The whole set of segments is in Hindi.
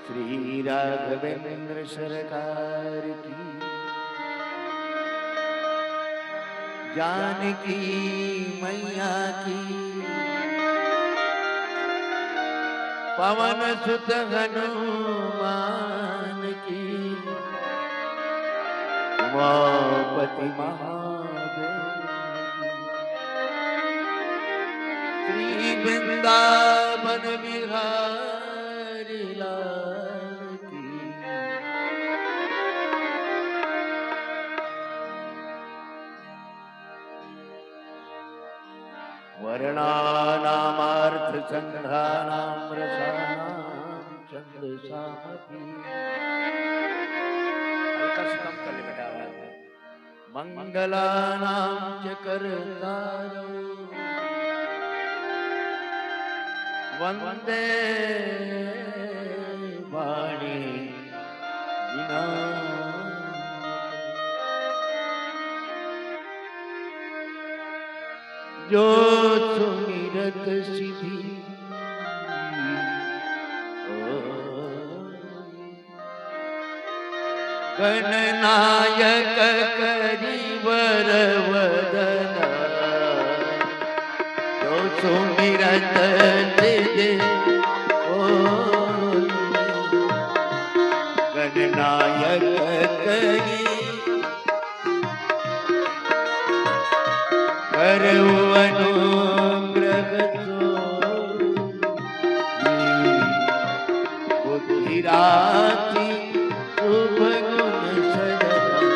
श्री राघवेंद्र सरकार की, जानकी मैया की, पवन सुत हनुमान की, उमापति महादेव की, श्री वृंदावन बिहारी लाल की। वर्णानामार्थ संघानां रसानां छंदसामपि। हल्का सा कम कर ले बेटा आवाज में। मंगलानां च कर्तारौ वंदे वाणी विनायकम्। जो सुमिरत सिद्धि गणनायक करिवर वदन। जो सुमिरत सिद्धि गणनायक करि करु अनुग्रह बुद्धि राशि शुभ गुण सदन।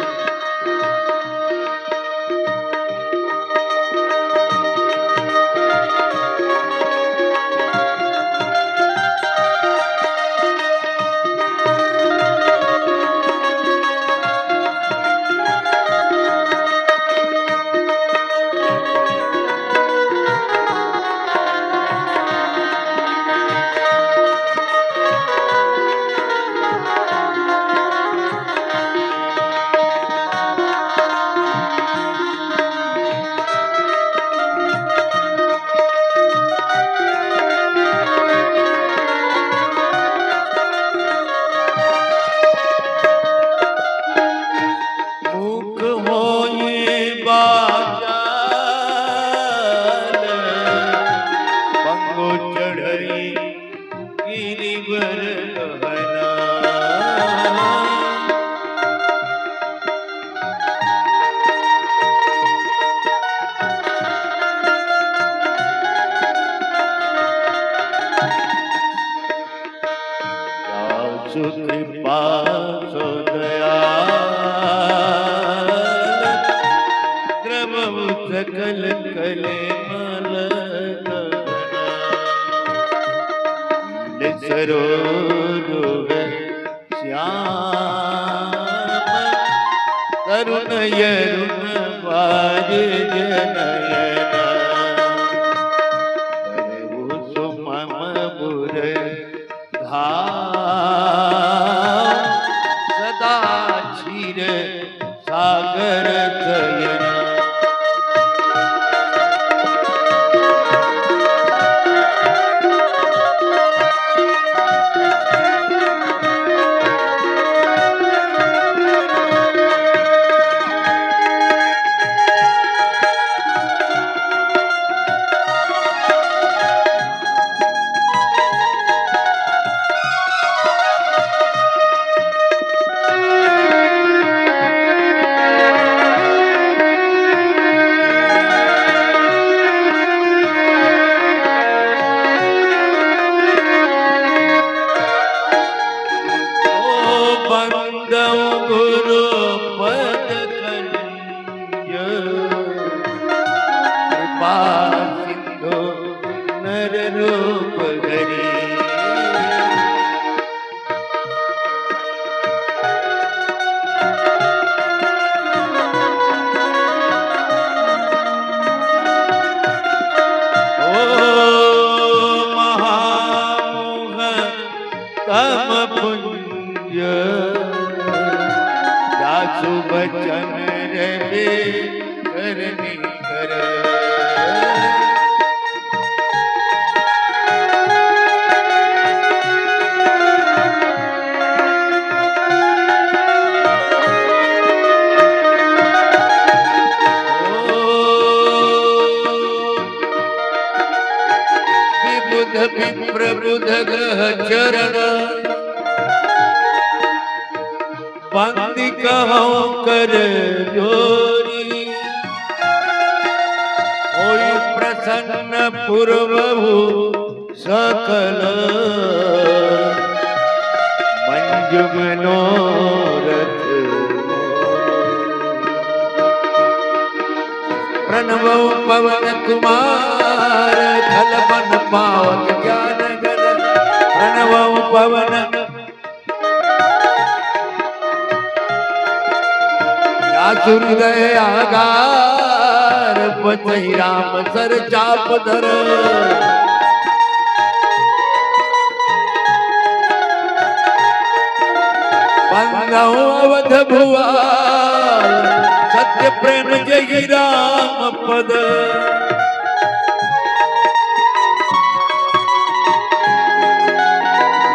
कृपा सो दयाल द्रवहु सकल कलेमल गगन। सरोरुह श्याम तरुण यरुण वाज जनयन। करहु सुमम बुर सदा क्षीर सागर शयन। गुरु पद कलिय कृपा सिंधु नर रूप धरि। ओ महामोह तम पुंज जासु बचन रवि करनी कर। सुध विप्रबुध ग्रह चरण बंदी कहूँ कर जोरी होई प्रसन्न पूर्वभु सकल मंजु मनोरथ प्रणव पवन कुमार खल बन पावक ज्ञान गण प्रणव पवन सूर्योदय आगार पचहि राम सर चाप धर बंधु अवध भुआल सत्य प्रेम जय राम पद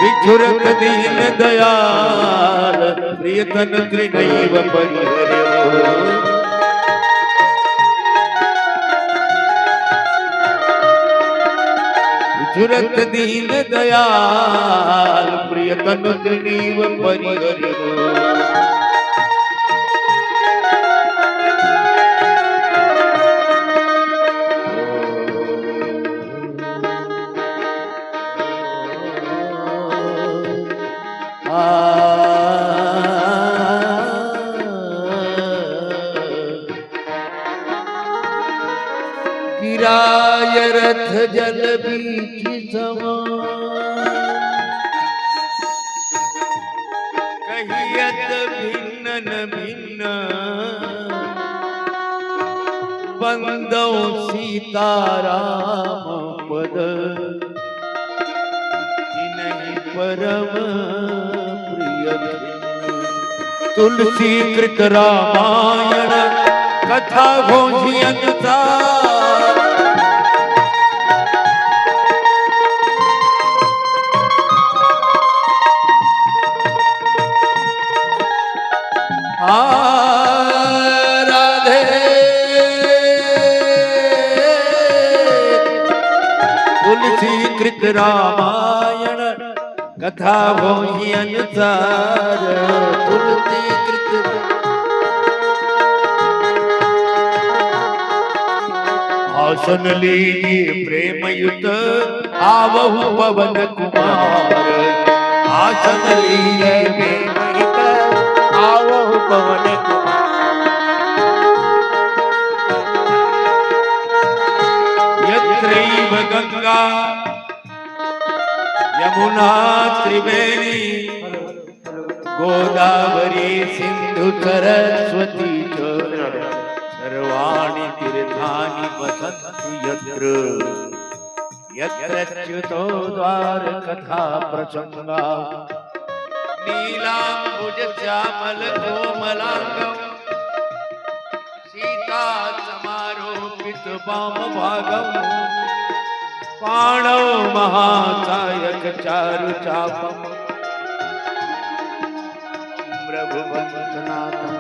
विचुरत दीन दयाल प्रियतन त्रिनैव परिहर्यो विचुरत दीन दयाल प्रियतन त्रिनैव परिहर्यो गिराय रथ जल बीच कहियत भिन्न भिन्न बंदो सीताराम पद जिन्हि परम प्रिय तुलसी कृत रामायण कथा घोषी अनुसार राधे तुलसी कृत रामायण कथा घोषी अनुसार तुलसी कृत आसन लीजिए प्रेम युत आवहु पवन कुमार आसन लीजिए प्रेम युत आवहु पवन कुमार यत्रैव गंगा यमुना त्रिवेणी गोदावरी सिंधु सरस्वती सर्वाणि तीर्थानि वसन्तु यत्र यत्रच्युतो द्वार कथा प्रसंगा नीलांबुज श्यामल कोमलांगं सीता समारोपित वाम भागं पाणौ महासायक चारु चापं प्रभुवंशनाथं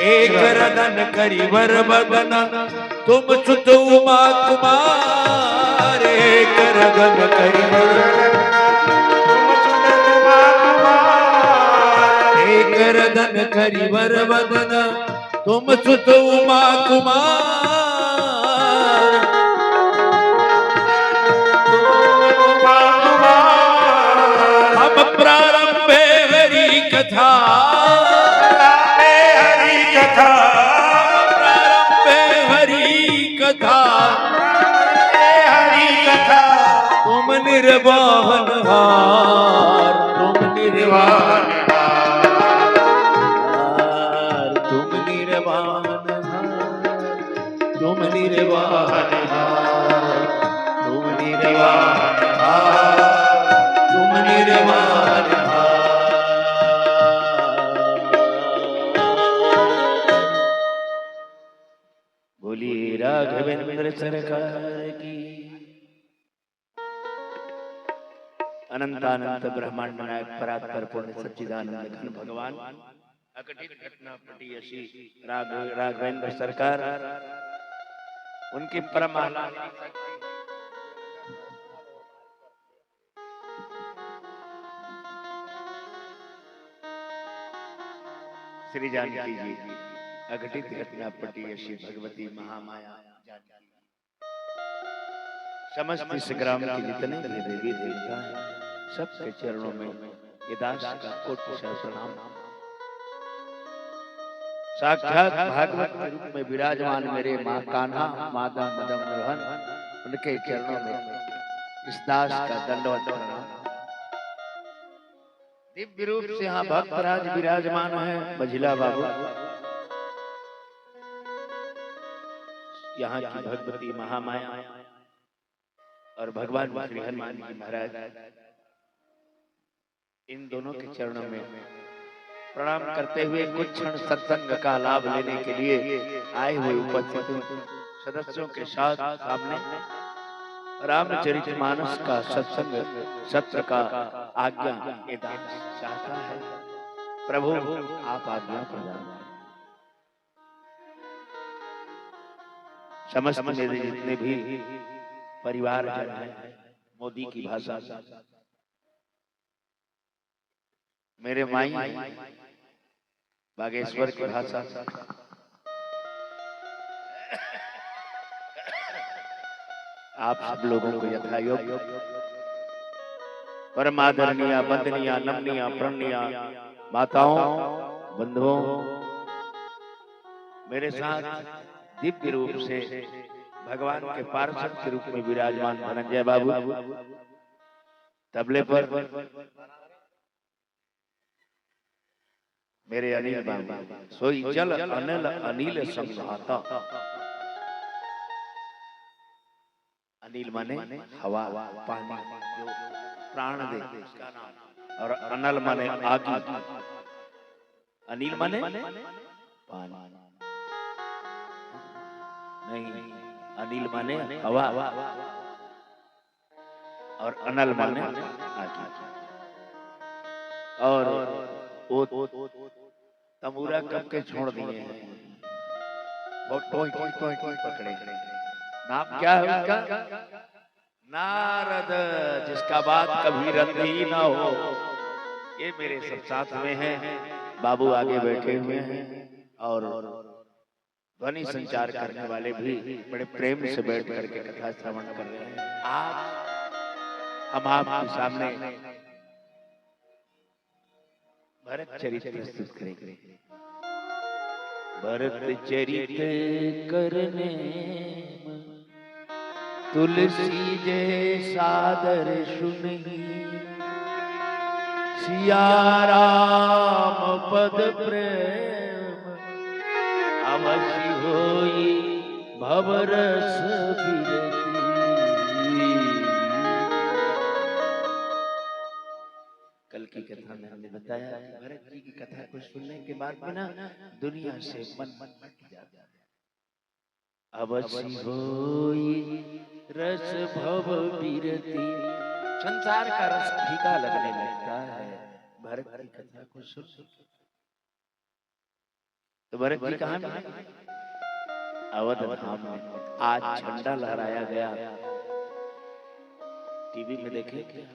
एक रदन करिवर बदन तुम सुत उमा कुमार एक रदन करिवर एक रदन करिवर बदन तुम सुत उमा कुमार हम प्रारंभे हरि कथा प्रारंभे हरि कथा तुम निर्वाहन हार तुम निर्वाहन हार तुम निर्वाहन हार तुम निर्वाहन हार तुम निर्वाहन हार तुम निर्वाहन बोलिए राघवेंद्र सरकार की अनंतानंत ब्रह्मांड नायक परात्पर पूर्ण सच्चिदानंद घन भगवान अकटित घटना पटी अशी राघवेंद्र सरकार उनकी परम श्री जानकी जी अघटित घटना पटी अशी भगवती महामाया जानकी। समस्त इस ग्राम के जितने भी देवी देवता हैं सबके चरणों में ये दास का कोटि प्रणाम। साक्षात भागवत के रूप में विराजमान मेरे माँ कान्हा माता मदन मोहन उनके चरणों में इस दास का दंडवत प्रणाम। दिव्य रूप से यहाँ भक्तराज विराजमान है मझिला बाबू। यहाँ की भगवती महामाया और भगवान श्री हनुमान जी महाराज इन दोनों के चरणों में प्रणाम करते हुए कुछ क्षण सत्संग का लाभ लेने के लिए आए हुए उपस्थित सदस्यों के साथ सामने रामचरितमानस का सत्संग सत्र का आज्ञा चाहता है। प्रभु आप आज्ञा प्रदान। समस्त मेरे जितने भी परिवार हैं मोदी की भाषा मेरे माई बागेश्वर की भाषा आप सब लोगों को यथायोग्य परमादरणीय वंदनीय नमनीय प्रणनीय माताओं बंधुओं मेरे साथ दिव्य रूप से भगवान के पार्षद के रूप में विराजमान धनंजय बाबू तबले पर मेरे अनिल बाबू सोई जल अनल अनिल समझाता। अनिल माने हवा पानी जो प्राण दे और अनल माने आग। अनिल माने पानी नहीं, अनिल माने हवा और अनल माने आग। और वो तमूरा कब के छोड़ दिए हैं वो टोई पकड़े। नाम क्या है उसका? नारद, जिसका बात कभी रद्द ही ना हो। ये मेरे सब साथ में हैं। बाबू आगे बैठे हुए हैं और ध्वनि संचार करने वाले भी बड़े प्रेम से बैठ करके कथा श्रवण कर रहे हैं। आज हम आपके सामने भरत चरित प्रस्तुत करेंगे। भरत चरित करने तुलसी जय सादर सुनही सिया राम पद प्रेम अवश्य होई भवरस बिरती। कल की कथा में हमने बताया कि भरत जी की कथा को सुनने के बाद में ना दुनिया से मन हट जाता है। अवश्य होई रस भव बिरती, संसार का रस फीका लगने लगता है भरत की कथा को सुन। तो भरत जी कहाँ मिले? अवध धाम में। आज झंडा लहराया गया, टीवी में देखे क्या?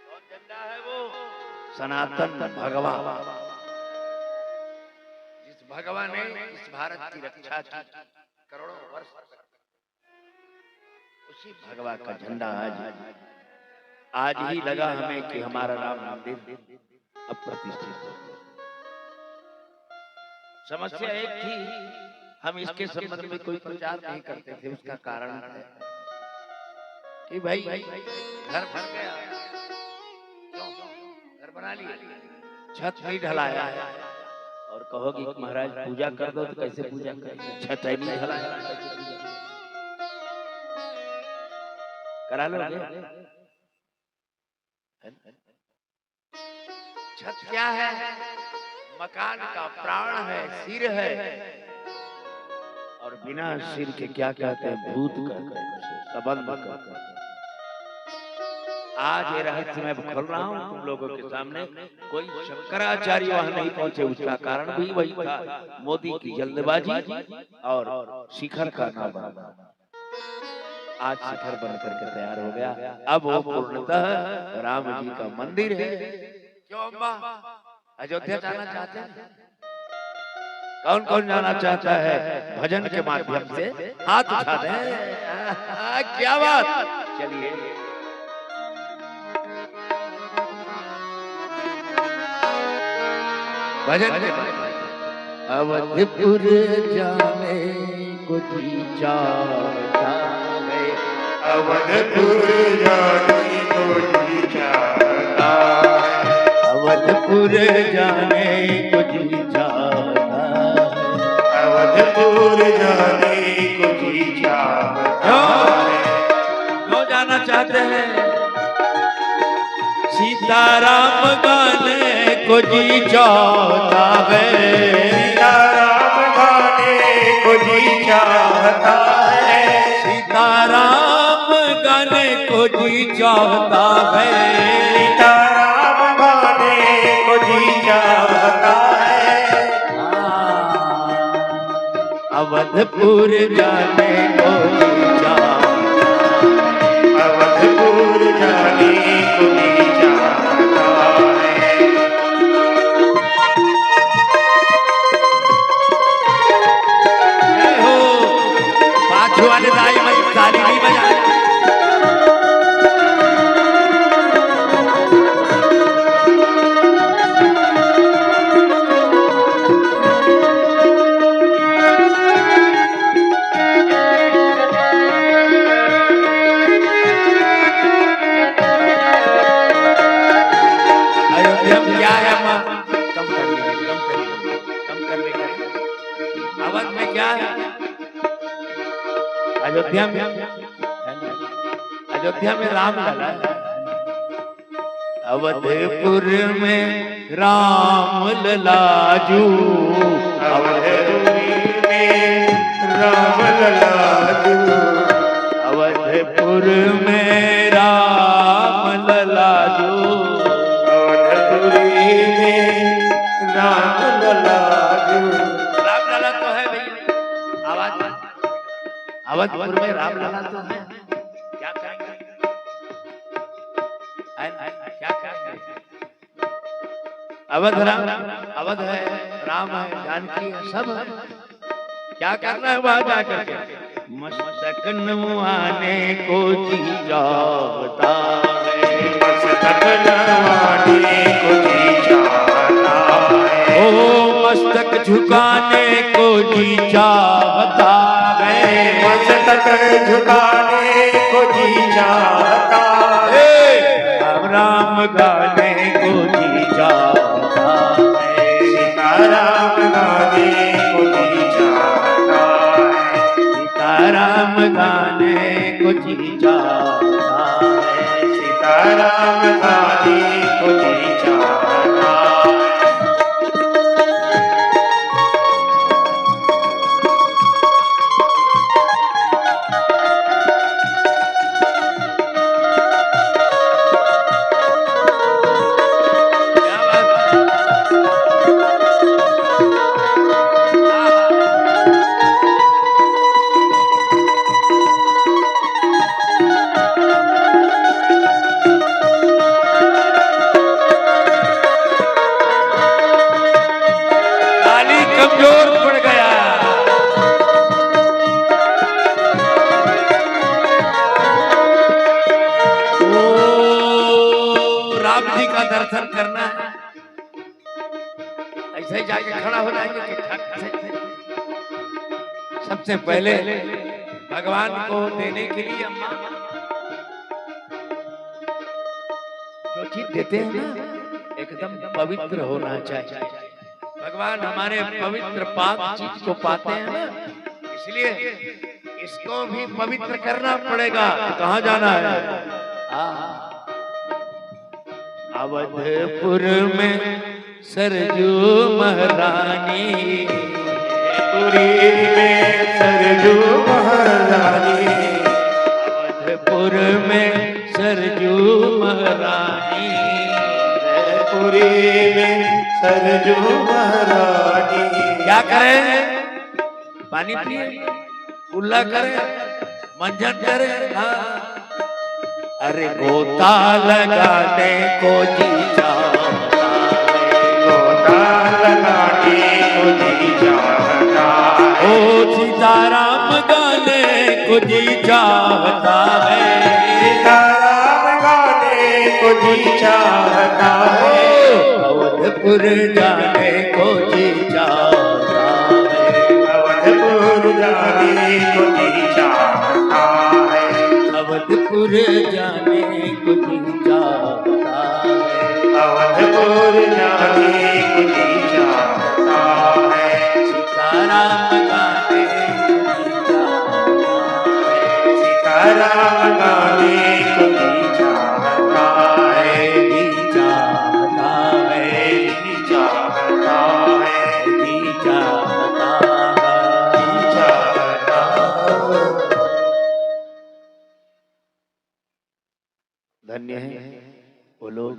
कौन झंडा है वो? सनातन भगवान। भगवान ने इस भारत की रक्षा की करोड़ों वर्ष, उसी भगवान का झंडा आज ही लगा हमें कि हमारा राम मंदिर अब प्रतिष्ठित हो। समस्या एक थी, हम इसके संबंध में कोई प्रचार नहीं करते थे। उसका कारण है कि भाई घर भर गया, घर बना लिया, छत नहीं ढलाया है और कहोगे कि महाराज पूजा कर दो, तो कैसे पूजा करें? छत नहीं ढलाया, करा लोगे? छत क्या है? मकान का प्राण है, सिर है। और बिना सिर के क्या कहते हैं? भूत संबंध कर। आज ये रहस्य मैं खोल रहा हूँ तुम लोगों के सामने। कोई शंकराचार्य वहां नहीं पहुंचे, उसका कारण भी वही था, मोदी की जल्दबाजी और शिखर का ना बनना। आज शिखर बन करके तैयार हो गया। अब वो पूर्णतः राम जी का मंदिर है क्यों अम्मा अयोध्या जाना चाहते हैं? कौन कौन जाना चाहता है भजन के माध्यम से हाथ उठा दे। क्या बात, चलिए भजन के माध्यम। अवधपुर जाने को जी चाहता है, अवधपुर जाने को जी चाहता है, अवधपुर जाने को जी चाहता है, अवधपुर जाने को जी चाहता है। क्यों जाना चाहते हैं? सीताराम गाने को जी चाहता है, सीताराम गाने को जी चाहता है, सीताराम गाने को जी चाहता है, सीताराम गाने को जी चाहता है। अवधपुर जाने को जी चाहता है, अवधपुर जाने को जी चाहता है। जय हो। पाछू वाले दाई में ताली नहीं बजा। अयोध्या में क्या है अम्मा? कम कर लीजिए, कम कर लीजिए, कम कर लीजिए। अवध में क्या है? अयोध्या में, अयोध्या में राम लला है। अवधपुर में राम ललाजू, अवधपुर में राम ललाजू, अवधपुर में राम ललाजू, अवधपुर में राम ललाजू। राम लला तो है भैया, आवाज अवधपुर में राम लला तो है। क्या कहेंगे? क्या कहेंगे? अवध राम, अवध है, राम है, जानकी है, सब है। क्या करना है वहां जाकर के? मस्तक नवाने को जी चाहता है, मस्तक नवाने को जी चाहता है, ओ मस्तक झुकाने को जी चाहता है, मस्तक झुकाने को जी चाहता है, राम राम गाने को जी चाहता है, सीताराम गाने को जी चाहता है, सीताराम गाने को जी चाहता है, सीताराम गाने को जी चाहता है। क्या बात है? ताली कमजोर पड़ गया। ओ राम जी का दर्शन करना है, ऐसे ही जाके खड़ा हो जाएंगे कि ठक से। सबसे पहले भगवान को देने के लिए अम्मा जो चीज देते हैं ना एकदम पवित्र होना चाहिए। भगवान हमारे पवित्र पाक चीज को पाते हैं ना, इसलिए इसको भी पवित्र करना पड़ेगा। कहाँ जाना है? अवधपुर में सरजू महारानी, पुरी में सरजू महारानी, अवधपुर में सरजू महारानी, पुरी में सरजू महारानी। क्या करें? पानी पिए, कुल्ला करे, मंजन करे। हाँ। अरे गोता लगाने को जी चाहता ओ सीताराम गाने को जी चाहता है, सीताराम गाने को जी चाहता है, अवधपुर जाने को जी चाहता है, अवधपुर जाने को जी चाहता है, अवधपुर जाने को जी चाहता है, अवधपुर जाने को जी चाहता है, सीताराम गाने को जी चाहता है, सीताराम गाने को जी चाहता है, जी चाहता है, जी चाहता है, जी चाहता जी चाहता है। धन्य है वो लोग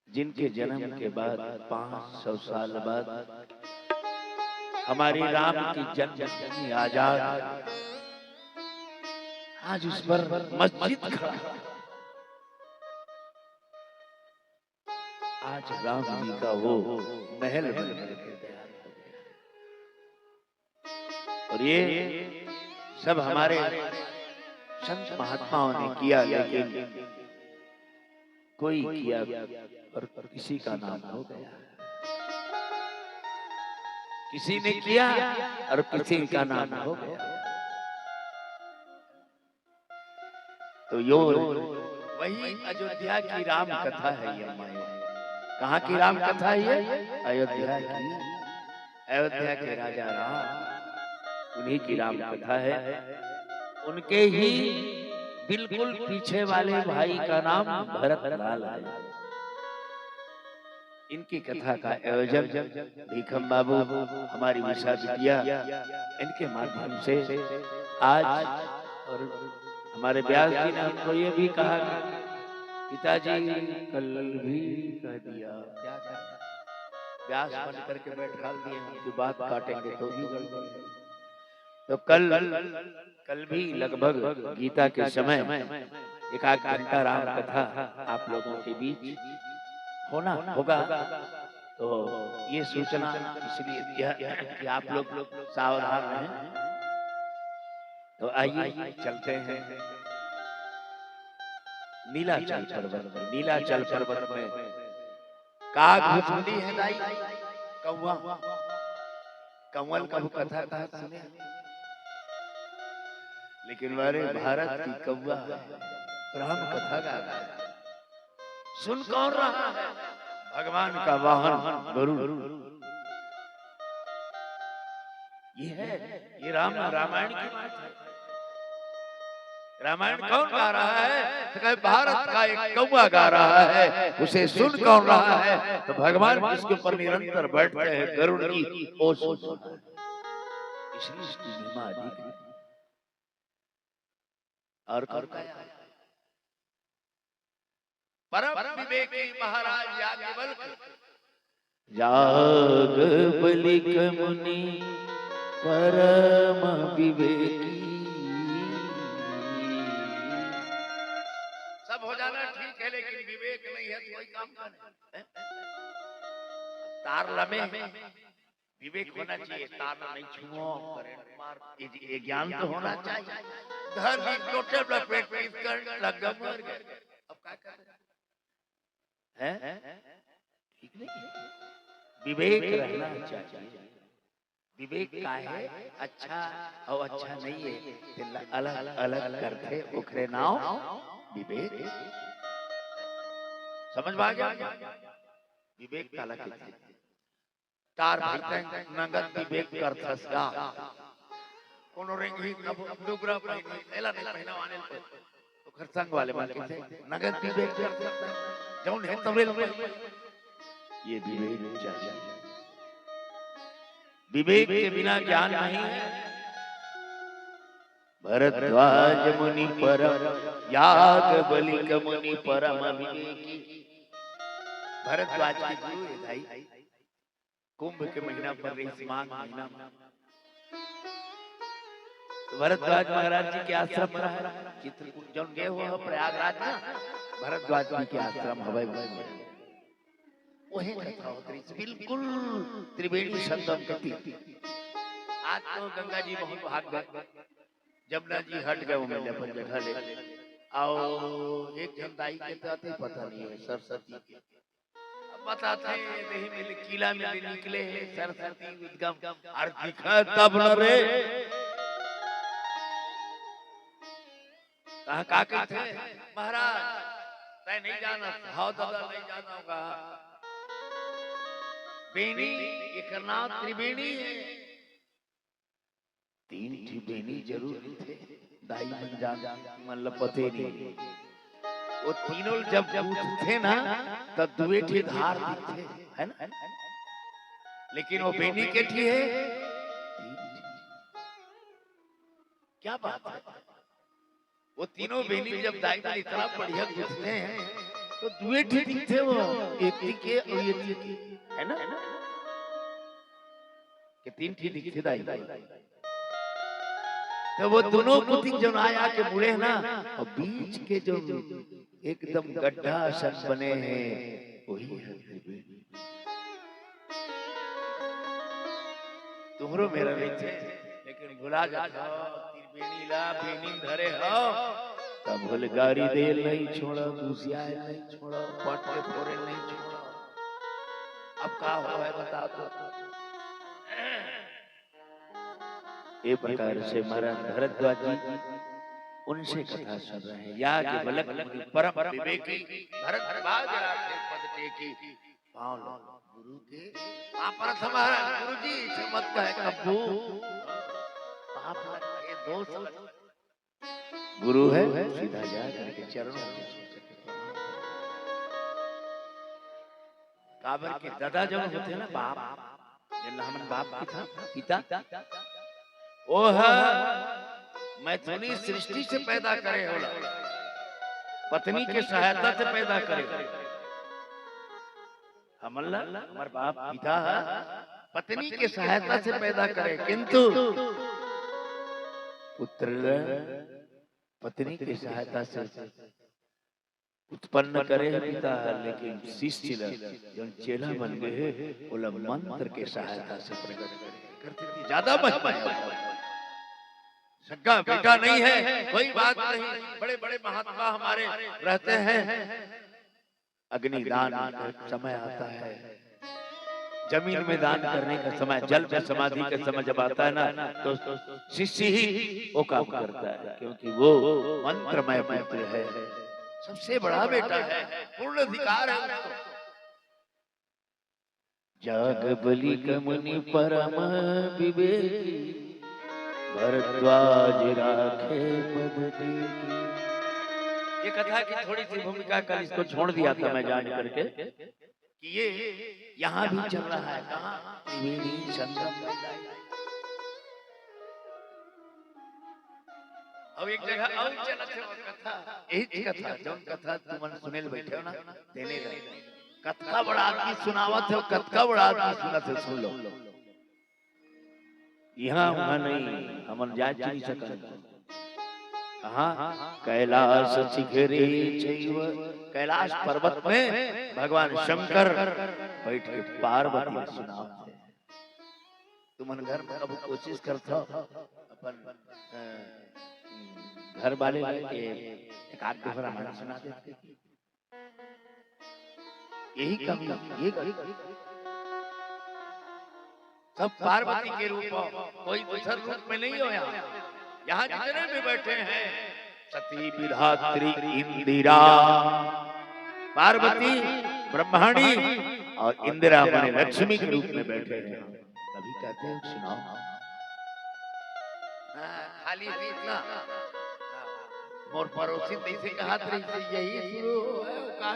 जिनके जन्म के बाद 500 साल बाद हमारी राम की जन्मभूमि आजाद, आज उस पर मस्जिद खड़ा, आज राम जी का वो महल बन करके तैयार हो गया। और ये सब हमारे संत महात्माओं ने किया, लेकिन कोई किया और किसी का नाम हो गया, किसी ने किया और किसी का नाम हो गया। तो यो वही अयोध्या की राम कथा है ये हमारी। कहाँ की राम कथा है ये? अयोध्या की। अयोध्या के राजा राम, उन्हीं की राम कथा है। उनके ही बिल्कुल पीछे वाले भाई का नाम भरत लाल है। इनकी कथा का आयोजन भीखम बाबू, हमारी उषा बिटिया, इनके माध्यम से आज, और हमारे व्यास जी ने हमको ये भी कहा कि पिताजी कल भी कह दिया, क्या करें, व्यास बन करके बैठा दिए, उनकी बात काटेंगे तो भी गड़बड़। तो कल भी लगभग गीता के समय एक आध घंटा राम कथा आप लोगों के बीच होना होगा। तो ये सूचना इसलिए कि आप लोग सावधान रहें। तो आइए चलते हैं नीलाचल पर्वत में। नीलाचल पर्वत में काग भुसुंडी है दाई, कौवा, कंवल का कथा कहा सुने, लेकिन हमारे भारत की कौवा राम कथा का सुन कौन रहा है? भगवान का वाहन गरुड़। ये है, ये रामायण की बात है। रामायण कौन गा रहा है? तो कहे भारत का एक कौवा गा रहा है। उसे सुन कौन रहा है? तो भगवान जिसके ऊपर निरंतर बैठते हैं गरुड़ की, वो सुन रहा है। इसलिए इसकी महिमा अधिक है। और कौन गाया? परम विवेकी महाराज याज्ञवल्क्य मुनि परम विवेकी। सब हो जाना ठीक है, लेकिन विवेक नहीं है तो कोई काम नहीं। तार लमे विवेक होना चाहिए, तार नहीं छुओ, करंट मार, ये ज्ञान तो होना चाहिए। घर की टोटल लपेट कर लग मर गए, अब क्या करें? हैं? ठीक नहीं है। विवेक रहना चाहिए। विवेक का है अच्छा और अच्छा नहीं है, अलग अलग करके उखरे नाव विवेक। समझ में आ गया? विवेक का अलग है। तार भरते नगद विवेक करथसगा, कोनो रिंग ही डुगरा पहिने एला नहीं पहनावाने तो खरसंग वाले बात के नगद विवेक करथसगा जौन है तवरे ये विवेक चाहिए। विवेक के बिना ज्ञान नहीं है। भरद्वाज मुनि परम याज्ञवल्क्य मुनि परम विवेकी। भरद्वाज की गुरु है भाई। कुंभ के महीना पर माघ महीना में भरद्वाज महाराज जी के आश्रम में है। चित्रकूट जौन गए हो प्रयागराज में, भरद्वाज जी के आश्रम हवे वही कथा होती, बिल्कुल त्रिवेणी संगम के तीर। आज तो गंगा जी बहुत भाग गए, जमुना जी हट गए, वो मिले अपन जगह ले। आओ एक जन दाई के ताते पता नहीं है सरस्वती के, अब बताते नहीं मिले किला में निकले सरस्वती उद्गम और दिखा तब न रे कहा का थे महाराज तय नहीं जाना, हाँ दादा नहीं जाना होगा। बेनी एक नाम त्रिवेणी है, तीन थी बेनी जरूर थे, दाई मन जान मतलब पते नहीं। वो तीनों जब उठते ना तब दुए ठी धार दिखते है ना, लेकिन वो बेनी के ठी है क्या बात है। वो तीनों बेनी जब दाई में इतना बढ़िया घुसते हैं तो दुए ठी दिखते वो, एक के और ये है ना कि तीन ठी दिखते दाई। तो वो दोनों कुतिक जो आया के मुड़े ना और बीच के जो एकदम गड्ढा सन बने हैं वही है त्रिवेणी। तुम्हारो मेरा नहीं थे लेकिन भुला जाता त्रिवेणी ला बेनी धरे हो तब भूल गारी देर नहीं छोड़ा, दूसिया नहीं छोड़ा, पट के फोरे नहीं छोड़ा। अब क्या हुआ है बता दो। ये प्रकार से महाराज भरद्वाज जी उनसे कथा सुन रहे हैं। या के बलक मुनि परम विवेकी भरद्वाज राखे पद टेकी पाँव लो गुरु के पर हमारा गुरु जी मत कहे कब्बू पाप लगे दोष, गुरु है सीधा जा करके चरणों में काबर के दादा जब होते हैं ना बाप, जिन हमन बाप की था पिता ओ है मैथुनी सृष्टि से पैदा करे होला, पत्नी के सहायता से पैदा करे। हमला हमार बाप पिता पत्नी के सहायता से पैदा करे, किंतु पुत्र पत्नी की सहायता से उत्पन्न करे पिता, लेकिन शिष्य जो चेला बन गए बोला मंत्र के सहायता से प्रकट करते थे। ज्यादा महिमा है, सगा बेटा नहीं है कोई बात नहीं, बड़े बड़े महात्मा हमारे रहते हैं, अग्निदान का समय आता है, जमीन में दान करने का समय, जल में समाधि का समय जब आता है ना तो शिष्य ही वो काम करता है, क्योंकि वो मंत्रमय पुत्र है, सबसे बड़ा बेटा है, पूर्ण अधिकार है उसको। जाग बलि मुनि परम विवेकी भरद्वाज राखे पद टेकी। ये कथा की थोड़ी सी भूमिका कल इसको छोड़ दिया था मैं जान करके कि ये यहाँ भी चल रहा है, कहाँ त्रिवेणी संगम। अब एक जगह और चला थे वो कथा, यही कथा जो कथा तुम सुनेल बैठे हो ना देने रहे, कथा बड़ा आदमी सुनावत है, कथा बड़ा आदमी सुना थे, सुन लो। यहाँ वहाँ नहीं हमन जा नहीं सकते, कहाँ कैलाश शिखरे चैव, कैलाश पर्वत में भगवान शंकर बैठ के पार्वती को सुनाते। तुमन घर में कब कोशिश करता अपन घर वाले के एक आध दो रामायण सुना देते, यही कमी ये सब पार्वती के रूप कोई दूसर रूप में नहीं हो। यहाँ जितने भी बैठे हैं सती विधात्री इंदिरा पार्वती ब्रह्माणी और इंदिरा माने लक्ष्मी के रूप में बैठे हैं। कभी कहते हैं सुनाओ खाली इतना मोर पड़ोसी जैसे कहा यही शुरू है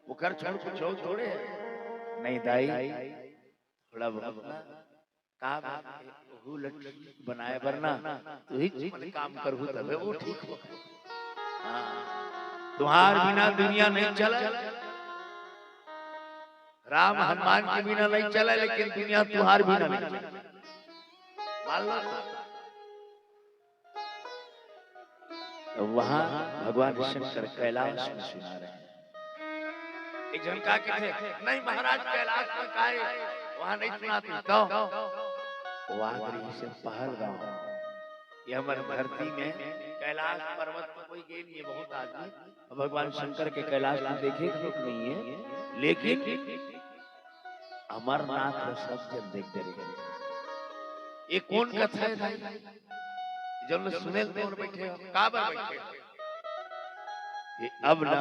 वो कर छोड़ कुछ छोड़े नहीं दाई थोड़ा बहुत बनाए वरना तू ही काम करू तबे वो ठीक हो। तुम्हार बिना दुनिया नहीं चला, राम हनुमान के बिना नहीं चला, लेकिन दुनिया तुम्हार बिना नहीं चला। मान लो तो वहां भगवान शंकर कैलाश में सुना रहे हैं। एक जन कहा कि नहीं महाराज कैलाश में काहे वहां नहीं सुनाते, तो वागरी से पहलगाम, ये हमारे धरती में कैलाश पर्वत पर कोई गए नहीं है, बहुत आदमी और भगवान शंकर के कैलाश में देखे नहीं है, लेकिन अमरनाथ में सब जन देखते रहे। ये कौन कथा है भाई? जब सुने तो बैठे हो काबर बैठे हो? ये अब ना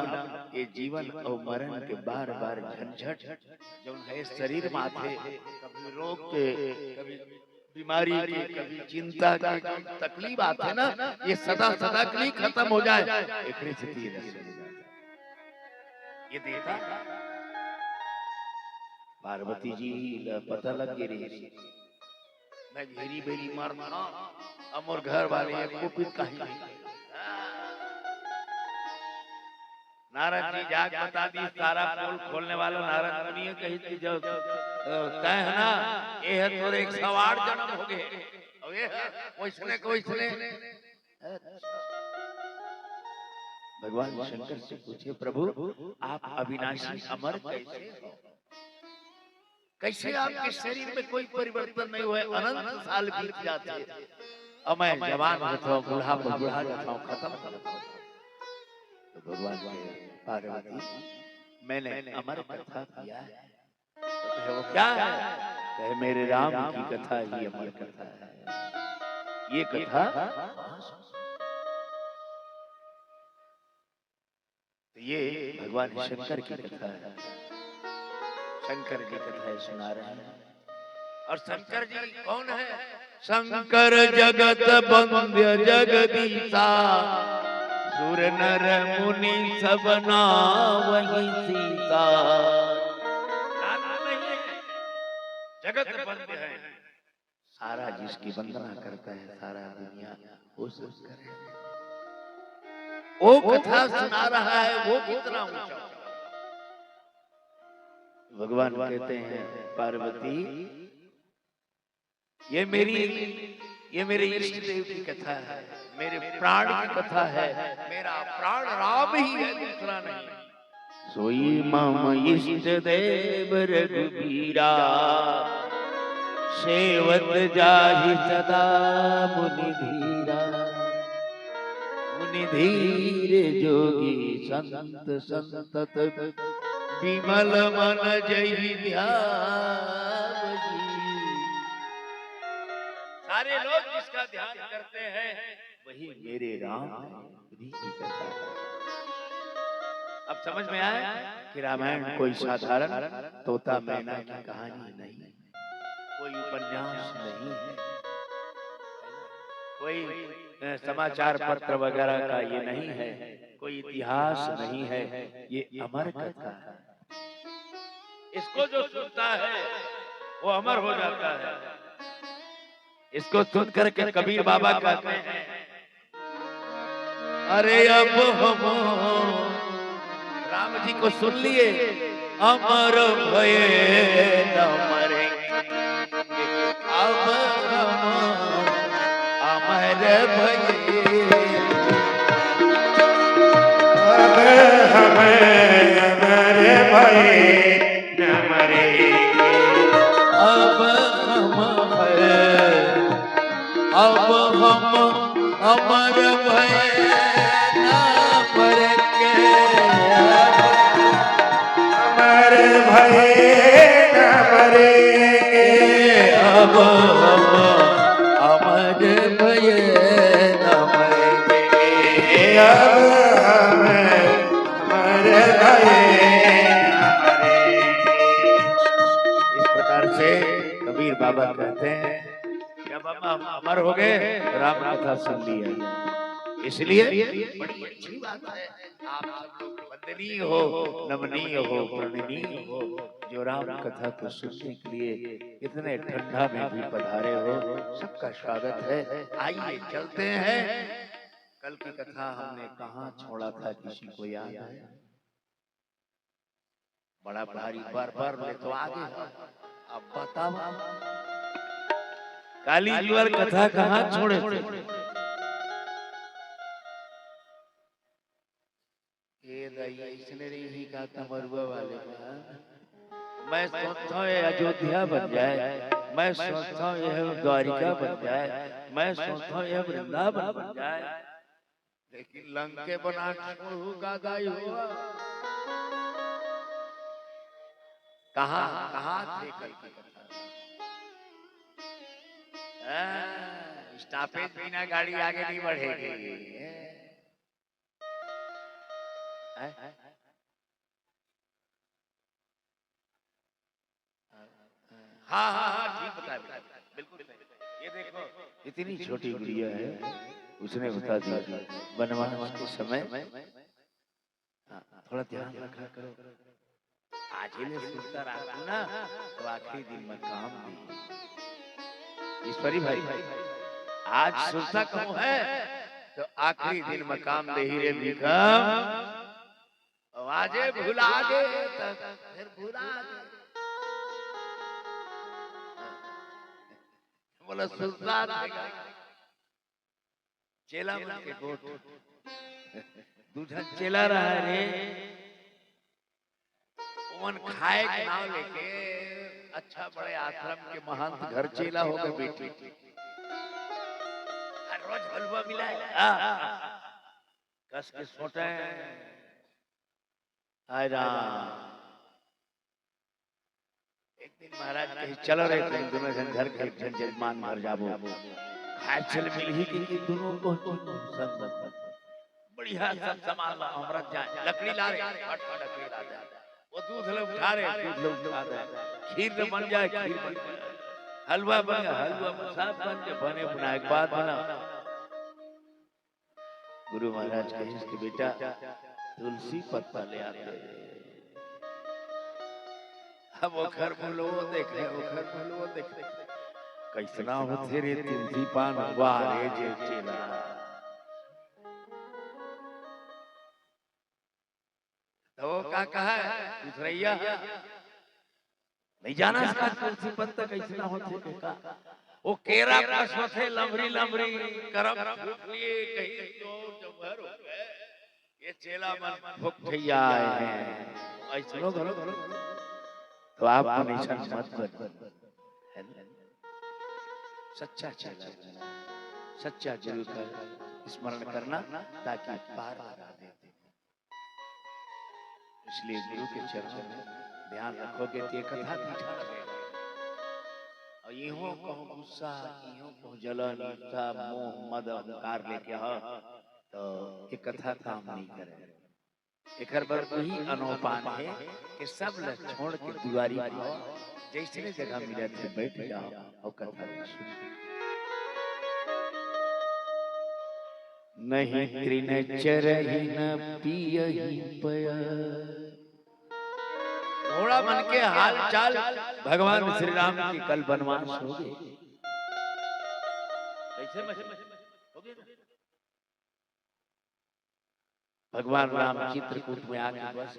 ये जीवन और मरण के बार बार झंझट जो है शरीर में आते, कभी रोग के, कभी बीमारी के, कभी चिंता के, कभी तकलीफ आते ना, ये सदा सदा के लिए खत्म हो जाए। एकरे से तीर ये देता पार्वती जी पता लग गई मैं घेरी बेरी मारना अमर घर वाले कुपित कहीं नारद जी जाग बता दी सारा पोल खोलने वाला नारद मुनि कही थी जो तय है ना ये है तोरे 108 जन्म हो गए अब ये वैसने को वैसने। भगवान शंकर से पूछे प्रभु आप अविनाशी अमर कैसे हो? कैसे आपके शरीर में कोई परिवर्तन नहीं हुआ? अनंत साल बीत जाते अब मैं जवान होता हूँ, बूढ़ा जाता हूँ, खत्म। तो भगवान के पार्वती मैंने अमर कथा किया है। तो वो क्या है? कहे मेरे राम की कथा ही अमर कथा है। ये कथा ये भगवान शंकर की कथा है, शंकर की कथा है सुना रहे हैं। और शंकर जी कौन है? शंकर जगत बंद्य जगदीशा, सुर नर मुनि सब नावहि सीता। जगत बंद्य है, सारा जिसकी वंदना करता है सारा दुनिया वो सब करे। वो कथा सुना रहा है, वो कितना ऊंचा। भगवान कहते हैं पार्वती ये मेरे इष्ट देव की कथा है, मेरे प्राण की कथा है, मेरा प्राण राम ही है, दूसरा नहीं। सोई मम इष्ट देव रघुबीरा, सेवत जाहि सदा मुनि धीरा। मुनि धीर जोगी संत संतत, विमल मन जहि ध्यान। सारे लोग जिसका ध्यान करते हैं वही मेरे राम है। अब समझ में आया कि रामायण कोई साधारण तोता मैना की कहानी नहीं, कोई उपन्यास नहीं है, कोई समाचार पत्र वगैरह का ये नहीं है, कोई इतिहास नहीं है, ये अमर कथा है। इसको जो सुनता है वो अमर हो जाता है। इसको सुन करके कबीर बाबा कहते हैं अरे अब हम राम जी को सुन लिए, अमर भये न मरेंगे, अब हम अमर भये, अब हमें अमर भये न मरेंगे, अब हम अमर भये न मरेंगे, अमर भये न मरेंगे, अब हम अमर भये न मरेंगे, अब हम अमर भये न मरेंगे। इस प्रकार से कबीर बाबा कहते हैं जब हम अमर हो गए राम कथा सुन लिया, इसलिए बड़ी अच्छी बात है। आप सब लोग वंदनीय हो, नमनीय हो, प्रणनीय हो, जो राम कथा को सुनने के लिए इतने ठंडा में भी पधारे हो, सबका स्वागत है। आइए चलते हैं। कल की कथा हमने कहाँ छोड़ा था, किसी को याद है? बड़ा भारी बार ले तो आगे, अब बताओ काली जुआर कथा कहाँ छोड़े थे? ये दया इसने ही कहा था मरुआ वाले, मैं सोचता हूँ अयोध्या बन जाए, मैं सोचता हूँ यह द्वारिका बन जाए, मैं सोचता हूँ यह वृंदावन बन जाए, लेकिन लंके बना छोड़ू का दाई हुआ। कहाँ कहाँ थे कल की कथा? स्टॉपेज बिना गाड़ी आगे नहीं बढ़ेगी। हाँ हाँ हाँ ठीक बता बिल्कुल सही। ये देखो इतनी छोटी गुड़िया है, उसने बता दिया बनवास के समय थोड़ा ध्यान रखा करो, आज ही ले सुनता रहा ना तो आखिरी दिन में काम दी। ईश्वरी भाई आज सुनता कहूँ है तो आखिरी दिन में काम दे ही रे विक्रम, आवाजे भुला दे फिर भुला दे। बोला सुनता चेला मन के गोट दूसरा चेला रहा रे, उमन खाए के नाम लेके अच्छा बड़े आश्रम के महंत घर चेला हो गए बेटी, रोज हलवा मिलाए कस के सोटे आय राम। एक दिन महाराज कहीं चलो रे तुम दोनों जन घर के जजमान मर जाबो, खाए चल मिल ही कि दोनों को संग बढ़िया सब सामान ला हमरा जाए, लकड़ी ला रे फट फट लकड़ी ला दे, वो दूध ले उठा रे दूध ले उठा दे, खीर बन जाए खीर बन जाए, हलवा बन गया हलवा सब बन के बने बनाए के बाद बना। गुरु महाराज कहे इसके बेटा तुलसी पत्ता ले आते, अब वो घर बोलो देखे वो घर बोलो देखे कैसना होते रे तुलसी पान वाह रे जे चेला। तो वो का कहा दूसरैया नहीं जाना इसका तुलसी पत्ता कैसना होते का, वो केरा पुष्प थे लंबरी लंबरी करम लिए कहीं जोर जबर हो गए, ये चेला मन भूख भैया आए हैं ऐसे लोग तो आप निशान मत कर, सच्चा चेला सच्चा गुरु का स्मरण करना ताकि पार लगा देते। इसलिए गुरु के चरणों में ध्यान रखोगे तो ये कथा मीठा लगेगा, और यूं कहूँ गुस्सा यूं कहूँ जलन ईर्ष्या मोह मद अहंकार लेके हो तो ये कथा काम नहीं करे। एक बार वही अनोपान है कि सब लोग छोड़ के दुआरी आओ, जैसे जगह मिले थे बैठ जाओ और कथा सुनो। नहीं तृण चरहि न पियहि पय, घोड़ा मन के हाल चाल भगवान श्री राम की कल वनवास हो गए, कैसे हो गए भगवान राम चित्रकूट में आके बस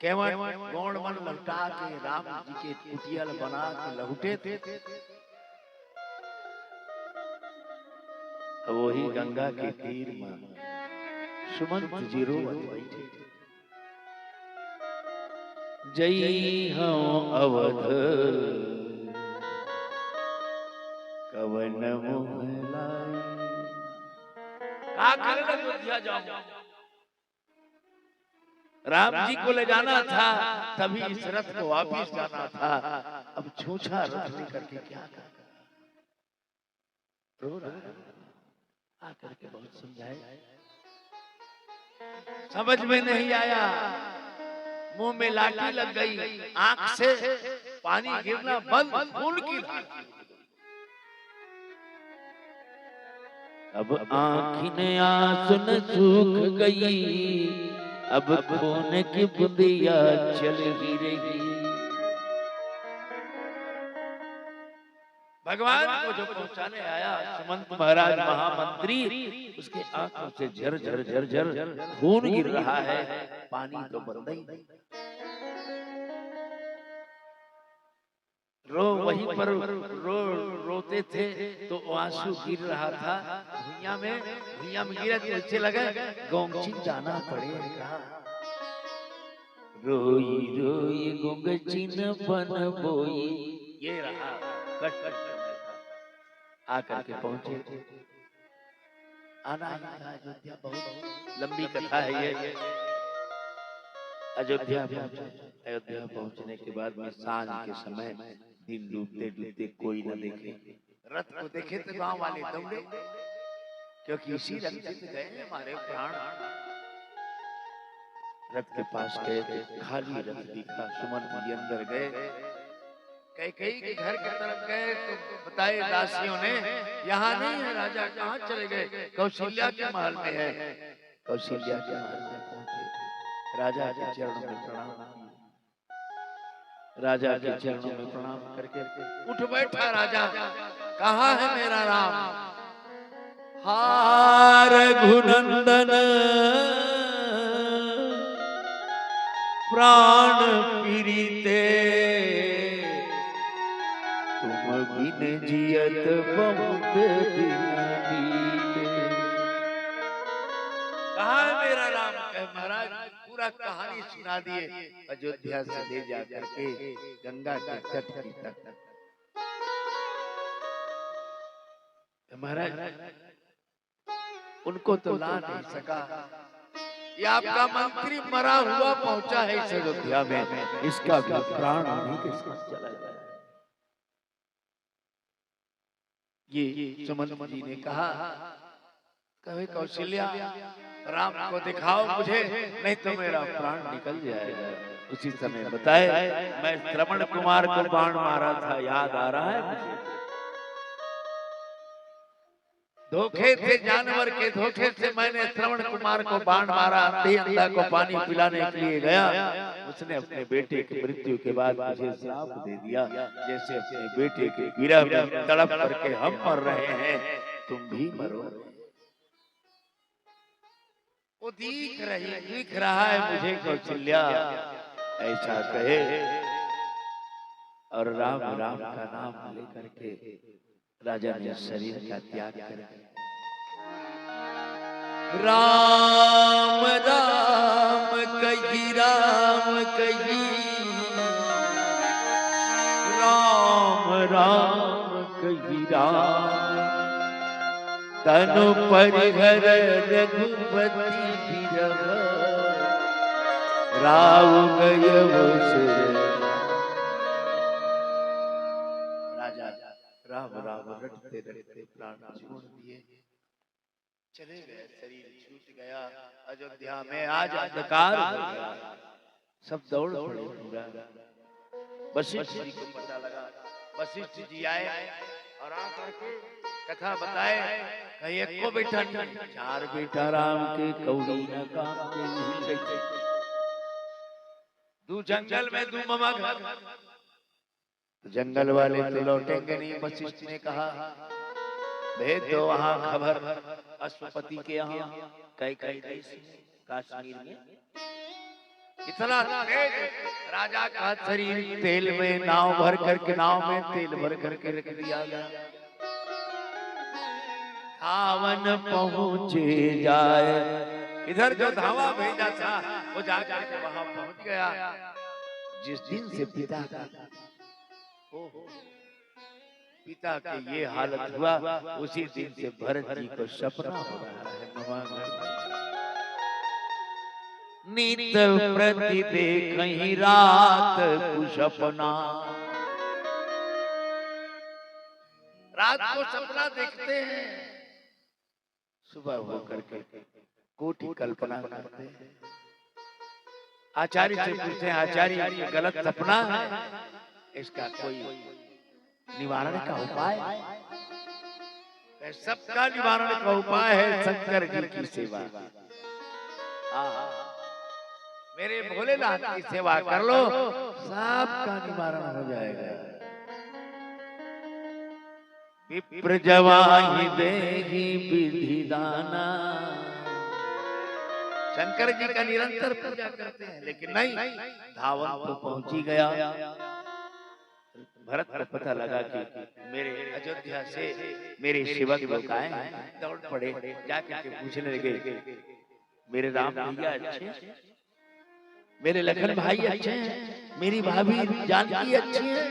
केवल गौड़ मन लौटा के राम जी के कुटियल बना के लौटे थे। वही गंगा के तीर में सुमंत जी रोवत बैठे, जय हूँ अवध कवन मोहलाई, का करे अयोध्या जाऊं, राम जी को ले जाना था तभी इस रथ को वापिस जाना था, अब छूछा रथ लेकर के क्या कर रो रहा, आकर के बहुत समझाए समझ में नहीं आया, मुंह में लाठी लग गई, आंख से पानी गिरना बंद, खून की धार। अब आँखिन आंसू न सूख गई, अब खून की बूंदिया चल ही रही। भगवान को जो पहुंचाने आया सुमंत महाराज महामंत्री, उसके आंखों से झर झर झर झर खून गिर रहा है, पानी तो बंद ही नहीं। वहीं पर रोते थे तो आंसू गिर रहा था, भुइयां में गिरा तो ऐसे लगा गोंगची जाना पड़ेगा। रोई रोई गुंगचिन बन बोई। ये रहा कष्ट समय था। आकर के पहुंचे। आना ही था अयोध्या। बहुत लंबी कथा है ये। अयोध्या पहुंचे। अयोध्या पहुंचने के बाद में सांझ के समय दिन डूबते डूबते कोई न देखे। रथ को देखे तो गांव वाले दौड़े, क्योंकि इसी रथ से गए हमारे प्राण। रथ के पास गए तो खाली रथ दिखा। सुमंत जी अंदर गए। कैकेयी के घर की तरफ गए तो बताए दासियों ने, यहाँ नहीं है राजा, कहाँ चले गए? कौशल्या के महल में है। कौशल्या के महल में पहुंचे। राजा के चरणों में प्रणाम किए। राजा के चरणों में प्रणाम करके उठ बैठा राजा। कहाँ है मेरा राम? हार रघुनंदन प्राण पीड़िते, तुम बिन जियत बहुत दिन बीते। कहाँ है मेरा राम? कहे महाराज पूरा कहानी सुना दिए। अयोध्या से ले जा करके गंगा के तट की तक। महाराज उनको तो ला नहीं सका। ये आपका मंत्री मरा हुआ पहुंचा है इस अयोध्या में, इसका भी प्राण नहीं के साथ चला जाए। ये सुमंत जी ने कहा, कहे कौशल्या राम को दिखाओ मुझे, नहीं तो मेरा प्राण निकल जाएगा। उसी समय बताए, मैं श्रवण कुमार को बाण मारा था, याद आ रहा है मुझे। धोखे थे जानवर के, धोखे से मैंने श्रवण कुमार को बाण मारा। अंधा को पानी पिलाने के लिए गया, उसने अपने बेटे की मृत्यु के बाद मुझे श्राप दे दिया। जैसे अपने बेटे के विरह में तड़प करके हम मर रहे हैं, तुम भी मरो। वो दिख रहा है मुझे कौशल्या, ऐसा कहे और राम राम का नाम लेकर के राजा ने शरीर का त्याग कर। राम राम कही, राम कही, राम राम कही राम, तनु परिहर रघुपति बिरह, राव गय सुर। राजा राम राम रटते रटते प्राण छोड़ दिए, चले गए। शरीर छूट गया। अयोध्या में आज अंधकार हो गया। सब दौड़ पड़े पूरा। वशिष्ठ जी को पता लगा। वशिष्ठ जी आए और आकर के कथा बताए। कहीं एक को बेटा नहीं, चार बेटा राम के, कौड़ी न काम के। दू जंगल में दू ममा घर, जंगल वाले तो लौटेंगे नहीं। वशिष्ठ ने कहा, भेज दो वहां खबर अश्वपति के यहाँ, कई देश कश्मीर में। इतना तेज राजा का शरीर तेल में नाव भर करके, नाव में तेल भर करके रख दिया गया। धावन पहुंचे जाए, इधर जो धावा भेजा था वो जाकर के वहां पहुंच गया। जिस दिन से पिता का पिता के ये हालत हुआ, उसी दिन से भरत जी को सपना हो रहा है। नित प्रति देखहि रात कुसपना। रात को सपना देखते हैं, सुबह होकर के कोटि कल्पना करते हैं। आचार्य से पूछते हैं, आचार्य ये गलत सपना है, इसका कोई निवारण का उपाय? सबका निवारण का उपाय है शंकर जी की सेवा। मेरे भोलेनाथ की सेवा कर लो, सबका निवारण हो जाएगा। विप्र जवाहि देहि विधि दाना। शंकर जी का निरंतर पूजा करते हैं, लेकिन नहीं, धावन तो पहुंच ही गया। भरत को पता लगा कि मेरे अयोध्या से मेरे सेवक लोग आए हैं, दौड़ पड़े, जाकर के पूछने लगे, मेरे राम भैया अच्छे? मेरे लखन भाई अच्छे हैं, मेरी भाभी जानकी अच्छी है,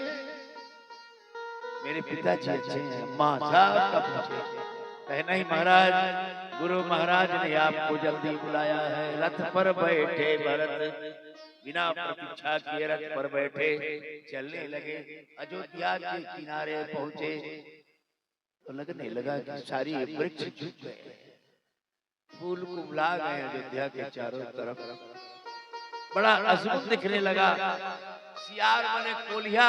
मेरे पिताजी अच्छे हैं, माँ साहब का पूछे। कहे नहीं महाराज, गुरु महाराज ने आपको जल्दी बुलाया है। रथ पर बैठे भरत बिना प्रतीक्षा किए रथ पर बैठे चलने लगे। अयोध्या के किनारे पहुंचे तो लगने लगा कि सारी वृक्ष झुक गए, फूल कुमला गए अयोध्या के चारों तरफ। बड़ा अद्भुत दिखने लगा। सियार बने कोलिया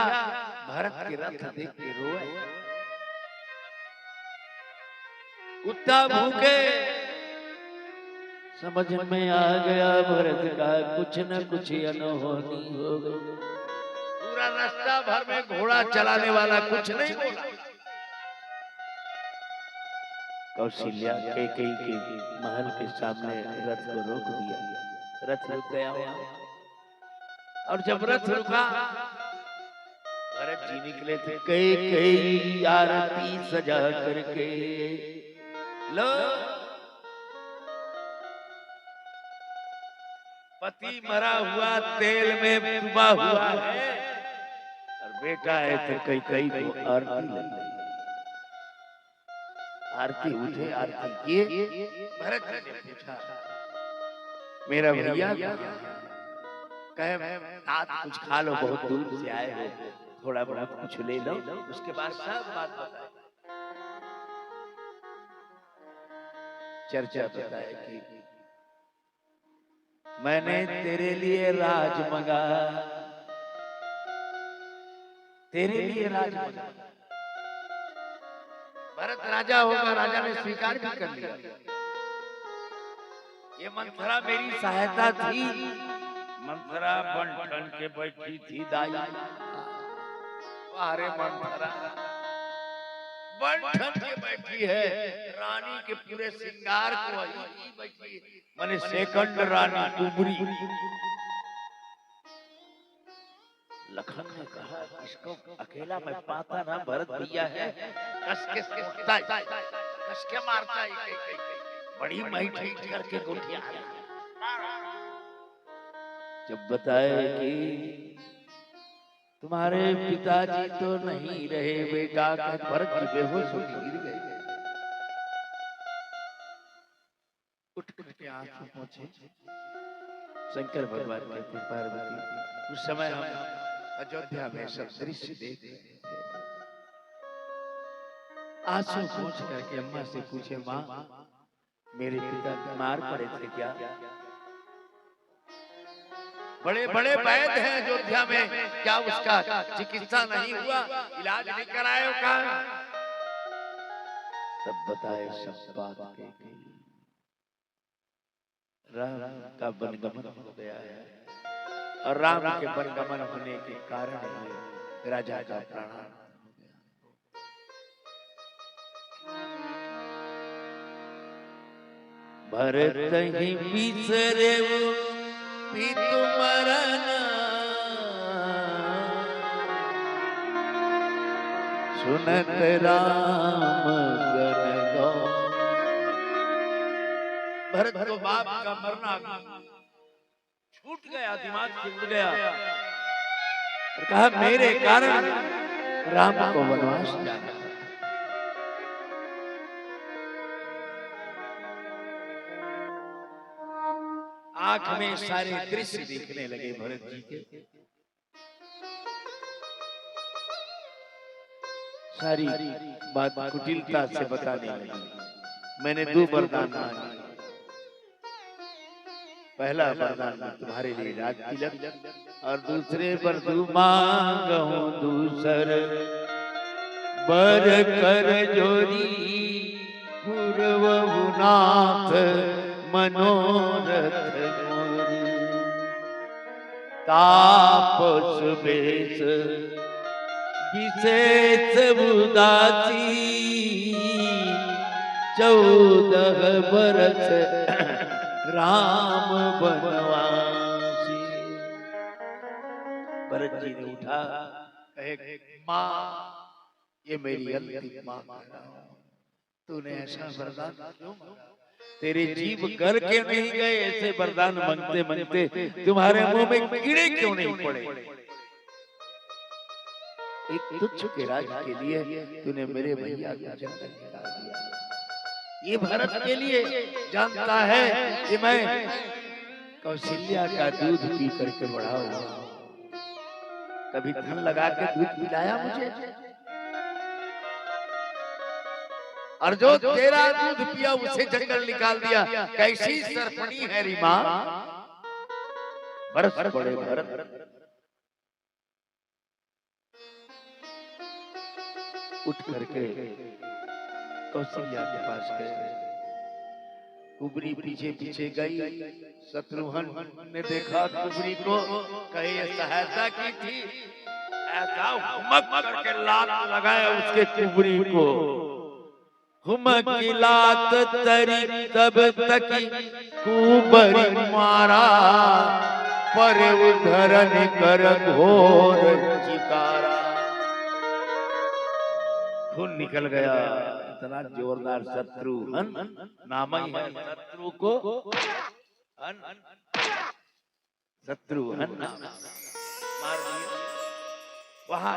भरत के रथ देख के रोए। कुत्ता भूखे समझ में आ गया भरत का कुछ न कुछ अनहोनी हो गई। पूरा रास्ता भर में घोड़ा चलाने वाला कुछ नहीं बोला। कौशल्या कैकेयी के महल के सामने रथ को रोक दिया। रथ रुक गया और जब रथ रुका भरत जी निकले थे। कैकेयी आरती सजा करके लो पति मरा हुआ तेल में डूबा हुआ है और बेटा है तो कैकेयी को आरती लगी। आरती उठे आरती किए। भरत जी ने पूछा मेरा भैया कहे नाथ कुछ खा लो, बहुत दूर से आए हो, थोड़ा बहुत कुछ ले लो, उसके बाद सब बात बताए। चर्चा बताए कि मैंने तेरे लिए राज मंगा, तेरे लिए राज मंगा। भरत राजा होगा, राजा ने स्वीकार भी कर लिया। ये मंथरा मेरी सहायता थी। मंथरा बन ठन के बैठी थी दाई। अरे मंथरा बन ठन के बैठी है, रानी के पूरे श्रृंगार को ही बैठी, माने सेकंड रानी कुबरी। लखन ने कहा इसको अकेला मैं पाता ना, भरत भैया है, कस के सोचता है, कस के मारता है, बड़ी मैठी करके गोटियां। जब बताए कि तुम्हारे पिताजी तो नहीं रहे बेटा, भरत जी बेहोश होकर गिर गए। उठ के आंसू पहुंचे। शंकर भगवान कहते पार्वती उस समय हम अयोध्या में सब दृश्य देख रहे थे। आंसू पहुंच करके अम्मा से पूछे माँ मेरे पिता बीमार पड़े थे क्या? बड़े बड़े वैद्य हैं अयोध्या में, क्या उसका चिकित्सा नहीं हुआ, इलाज नहीं कराया का? तब बताए सब बात। राम का वनगमन हो गया है और राम के वनगमन होने के कारण राजा का प्राण हो गया। भरत ही बिसरे पितु मरण, सुनत राम गन गौ। भरत को बाप का मरना छूट गया, दिमाग से उड़ गया और कहा मेरे कारण राम को वनवास जाना। आंख में सारे दृश्य दिखने लगे भरत जी के। सारी बात कुटिलता से बताने लगी। मैंने 2 वरदान मांगे। पहला वरदान तुम्हारे लिए राज तिलक और दूसरे वर मांगहूं दूसर बर कर जोरी पूर्वनाथ मनोरथ मोरी। तापस बेस विशेष उदासी 14 बरस राम बनवासी। भरत जी ने उठा कहे माँ ये मेरी अंतिम मांग है, तूने ऐसा वरदान क्यों मांगा? तेरे जीव गर के नहीं गए, ऐसे वरदान मांगते मांगते तुम्हारे मुंह में कीड़े क्यों नहीं पड़े? एक तुच्छ के राज के लिए तूने मेरे भैया को जंगल निकाल दिया। ये भरत के लिए जानता है कि मैं कौशल्या का दूध पी करके बड़ा हुआ। कभी धन लगा के दूध पिलाया मुझे? और जो तेरा दूध पिया उसे जंगल निकाल दिया। कैसी सरपणी है री मां? बरस पड़े भरत। उठ करके कौशल्या के पास गए। कुबरी पीछे पीछे गई। शत्रुघ्न ने देखा कुबरी को, कहे सहायता की थी, ऐसा हुमक करके लात लगाया उसके कुबरी को। हुमक की लात तरी तब तक कुबरी मारा, पर उधरन कर घोर चिकारा। खून निकल गया। इतना जोरदार शत्रुघ्न नाम ही है शत्रु को शत्रुघ्न मार दिया। वहां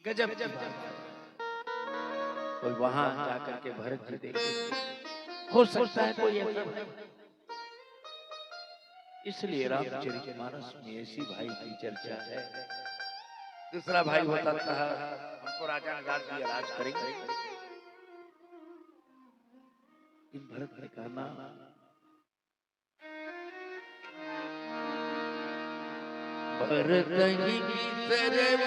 गजब की बात। कोई वहां जाकर के भरत जी देखे, हो सकता है कोई ऐसा। इसलिए रामचरितमानस में ऐसी भाई की चर्चा है। दूसरा भाई होता था, हमको राजा ने राज दिया, राज करेंगे। इन भरत ने कहा ना, भरत ही सरव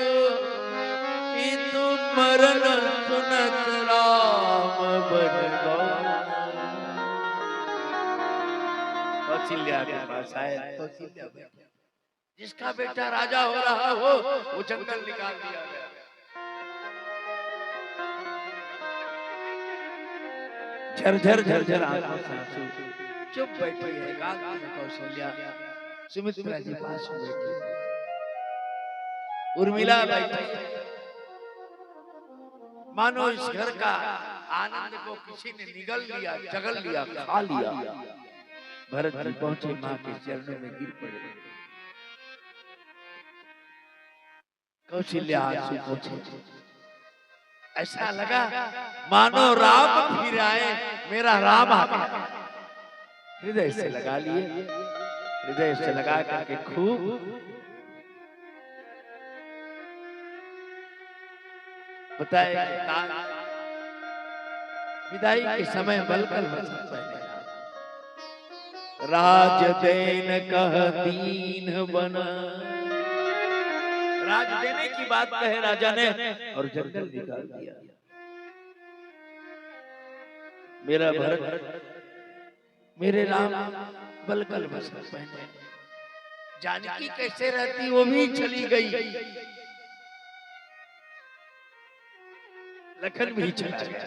पितु मरण सुनत राम बन गौ। कौशल्या के पास आए। कौशल्या जिसका बेटा राजा हो रहा हो वो जंगल निकाल दिया गया। झरझर झरझर आंखों से आंसू, चुप बैठी है एकांत में कौशल्या। सुमित्रा जी पास में बैठी, उर्मिला बैठी, मानो इस घर का आनंद को किसी ने निगल लिया, जगल लिया, खा लिया। भरत जी पहुंचे, मां के चरणों में गिर पड़े। कौशल्या आंसू पोंछे। ऐसा लगा मानो राम फिर आए, मेरा राम आ गया। हृदय से लगा लिए, हृदय से लगा करके खूब बताए। विदाई के समय बलकल राज देन कह दीन बना। राज देने की बात कहे राजा ने और जंगल निकाल दिया। मेरा भरत, मेरे राम बलकल वस्त्र पहने। जानकी कैसे रहती वो भी चली गई, लखन भी चला गया।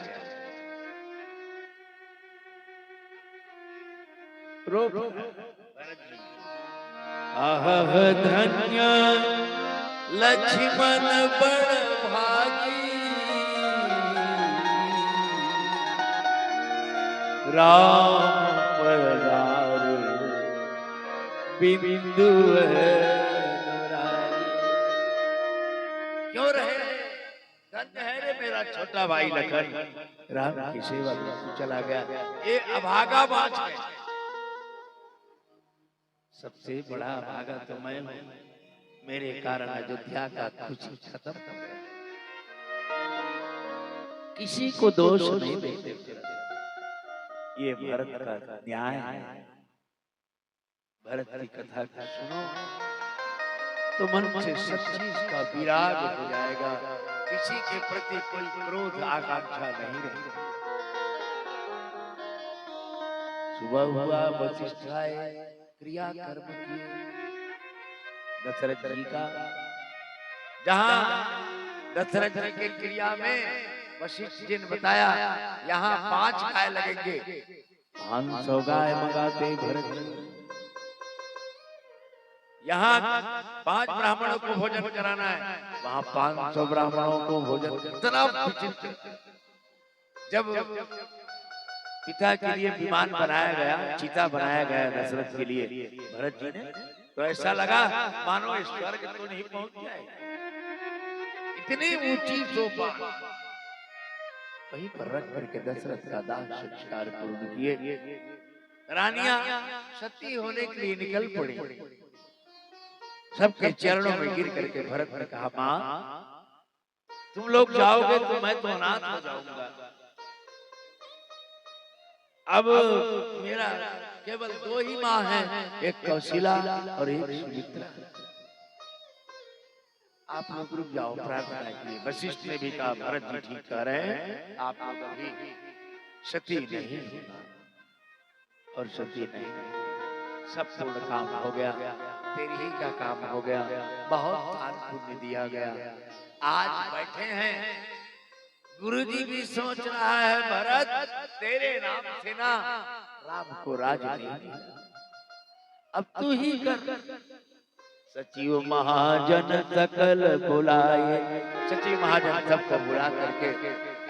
रो आह धन्य लक्ष्मण बड़ भागी, राम पधार बिंदु क्यों रहे? धन्य है रे मेरा छोटा भाई लखन, राम की सेवा में चला गया। ये अभागा बाँच है, सबसे बड़ा अभागा तो मैं हूं। मेरे कारण अयोध्या का खुशी खत्म हो गया। किसी को दोष नहीं देते, ये भरत का न्याय है। भरत की कथा को सुनो तो मन से सच्ची का विराग हो जाएगा। किसी के प्रति कोई क्रोध आकांक्षा नहीं रहेगी। सुबह हुआ, वशिष्ठ आए, क्रिया कर्म किए। दशरथ जी का जहां दशरथ जी के क्रिया में वशिष्ठ जी ने बताया यहाँ 5 गाय लगेंगे, 500 गाय मंगाते भरत जी। यहाँ 5 ब्राह्मणों को भोजन कराना है, वहां 500 ब्राह्मणों को भोजन। इतना जब पिता के लिए विमान बनाया गया, चीता बनाया गया दशरथ के लिए भरत जी ने, तो ऐसा लगा मानो इस स्वर्ग तो नहीं पहुंच जाए, इतनी ऊंची सोपान। वहीं पर रख करके दशरथ का दाह संस्कार पूर्ण किए। रानियां सती होने के लिए निकल पड़ी, सबके चरणों में गिर करके भरत ने कहा, मां तुम लोग जाओगे तो मैं तो अनाथ हो जाऊंगा, अब मेरा केवल 2 ही माँ हैं, एक कौशिला और एक सुमित्रा, आप लोग रुक जाओ प्रार्थना के लिए। वशिष्ठ ने भी कहा, भरत जी ठीक कह रहे हैं, आप लोग अभी सती नहीं होना और सती नहीं, सब पूर्ण काम हो गया, तेरी ही का काम हो गया, बहुत दान पुण्य दिया गया। आज बैठे हैं, गुरुजी भी सोच रहा है भरत तेरे नाम से ना राम को राज नहीं, अब तू ही कर। सचिव महाजन सकल बुलाए, सचिव महाजन सबको बुला करके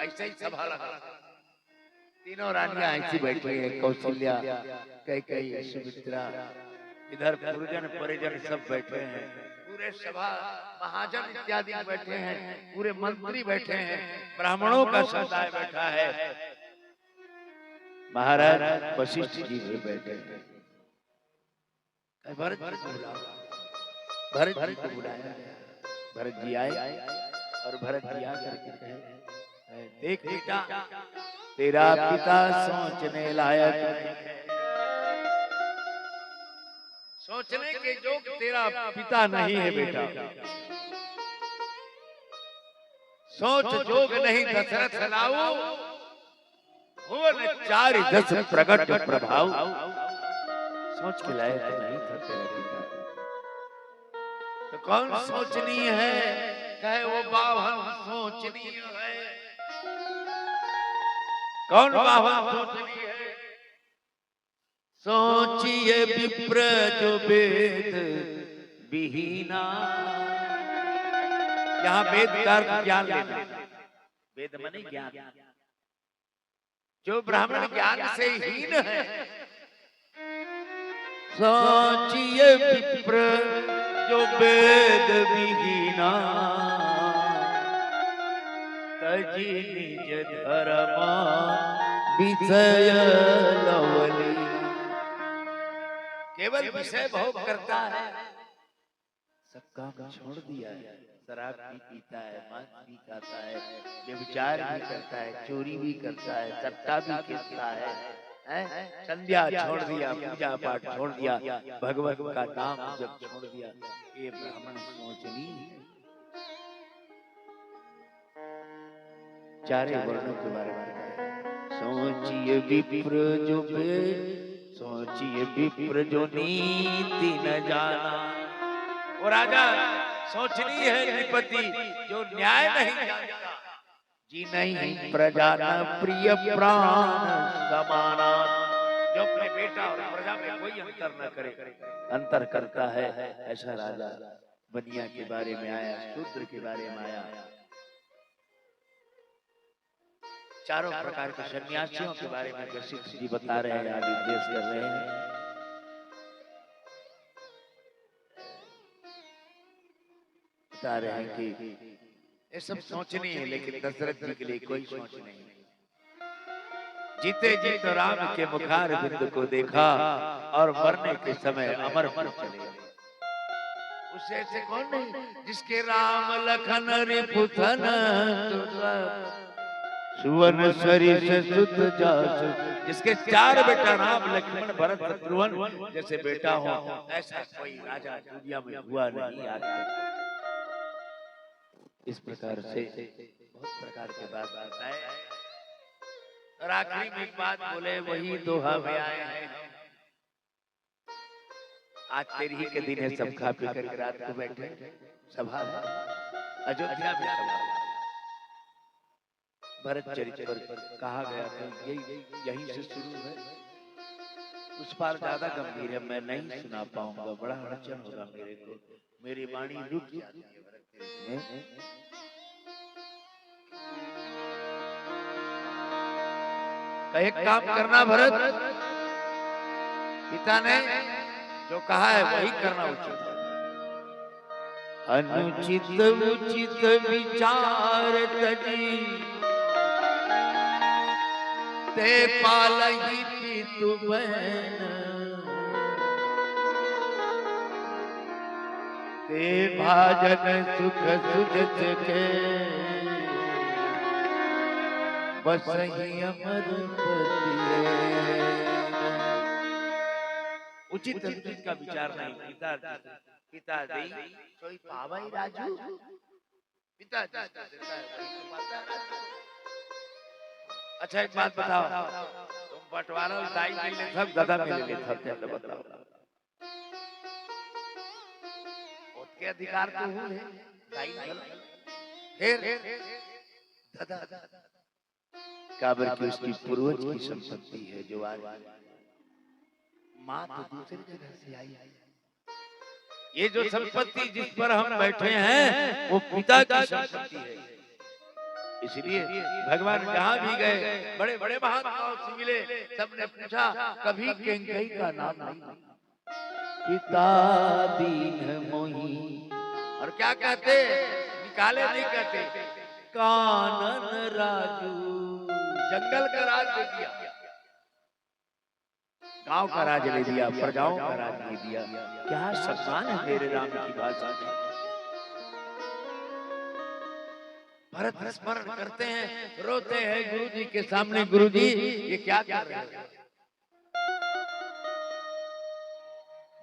ऐसे ही सभा लगा, तीनों रानियां ऐसी बैठी हैं, कौशल्या, कैकेयी, सुमित्रा, इधर पुरजन परिजन सब बैठे हैं, पूरे सभा महाजन इत्यादि बैठे हैं, पूरे मंत्री बैठे हैं, ब्राह्मणों का समुदाय बैठा है, महाराज वशिष्ठ जी भी बैठे हैं। भरत जी को बुलाओ, भरत जी को बुलाया, भरत जी आए और भरत जी आकर के कहे, देख बेटा तेरा पिता सोचने लायक नहीं, सोचने के जोग तेरा पिता नहीं है बेटा, सोच जोग नहीं दशरथ लाऊ, भुवन 4 दस प्रगट प्रभाव, सोच के लायक नहीं था तेरा पिता, तो कौन सोचनीय है, कहे वो बावन सोचनीय है, कौन बावन सोचनीय है, सोचिए विप्र जो वेद विहीना, यहाँ वेद का ज्ञान लेना, वेद माने ज्ञान, जो ब्राह्मण ज्ञान से हीन है, सोचिए विप्र जो वेद विहीना, तजी निज धर्म विषय लवली, केवल विषय भोग करता है, सब काम छोड़ दिया है, शराब भी पीता है, मांस भी खाता है, व्यभिचार भी करता है, चोरी भी करता है, सट्टा भी खेलता है, संध्या छोड़ दिया, पूजा पाठ छोड़ दिया, भगवत का नाम जब छोड़ दिया, ये ब्राह्मण सोचनी, चारे वर्णों के बारे में सोचिए विप्र जो सोचिए विप्र जो नीति न जाना, वो राजा सोचनी है निपति जो न्याय नहीं जानता, जी नहीं प्रजा न प्रिय प्राण समाना, जो अपने बेटा और प्रजा में कोई अंतर न करे, अंतर करता है, ऐसा राजा बनिया के बारे में आया, शूद्र के बारे में आया, चारों प्रकार के सन्यासियों के बारे में वशिष्ठ जी बता रहे हैं, निर्देश कर रहे हैं, बता रहे हैं कि ये सब सोचनी है, लेकिन दशरथ जी के लिए कोई सोच नहीं, जीते जी तो राम के मुखार बिंदु को देखा और मरने के समय अमरपुर चले गए, उससे ऐसे कौन नहीं जिसके राम लखन रिपुधन सुवन सरिस सुत जासु, जिसके 4 बेटा राम लक्ष्मण भरत शत्रुघ्न जैसे बेटा हो, ऐसा कोई राजा दुनिया में हुआ नहीं आज तक। इस प्रकार से बहुत प्रकार के बात बताए, और आखिरी में एक बात बोले, वही दोहा में आए हैं, आज तेरी ही के दिन है, सब खा पी कर रात को बैठे सभा अयोध्या में सभा, भरत चरित पर कहा गया था, यहीं से शुरू है, उस पार ज्यादा गंभीर है, मैं नहीं सुना पाऊंगा, बड़ा अड़चन होगा मेरे को, मेरी वाणी रुक जाती है भरत चरित में। तो एक काम करना भरत, पिता ने जो कहा है वही करना उचित है। अनुचित उचित विचार तजी ते पालही पितु बहन, ते भाजन सुख सुजत के बसहि अमर पति। उचित अनुचित का विचार नहीं, पिता दी सोई पावई राजू, पिता देता है वही तो पाता है राजू। अच्छा एक बात बताओ, तुम बंटवारा दाई मिलने सब गधा मिलने सब चलो बताओ, उसके अधिकार तो हुए दाई फिर दादा काबर की उसकी पूर्वज की संपत्ति है जो आज माँ तो दूसरी जगह से आई है। ये जो संपत्ति जिस पर हम बैठे हैं वो पिता की संपत्ति है। इसलिए भगवान जहाँ भी गए बड़े बड़े महात्माओं से मिले, सबने पूछा कभी केंकई का नाम नहीं, पिता दीन मोही। और क्या कहते, निकाले नहीं कहते, कानन राजू, जंगल का राज दे दिया, गांव का राज ले दिया, प्रजाओं का राज ले दिया। क्या सम्मान है मेरे राम की भाषा में। भरत स्मरण करते हैं, रोते हैं गुरु जी के सामने, गुरु जी ये क्या कर रहे हैं।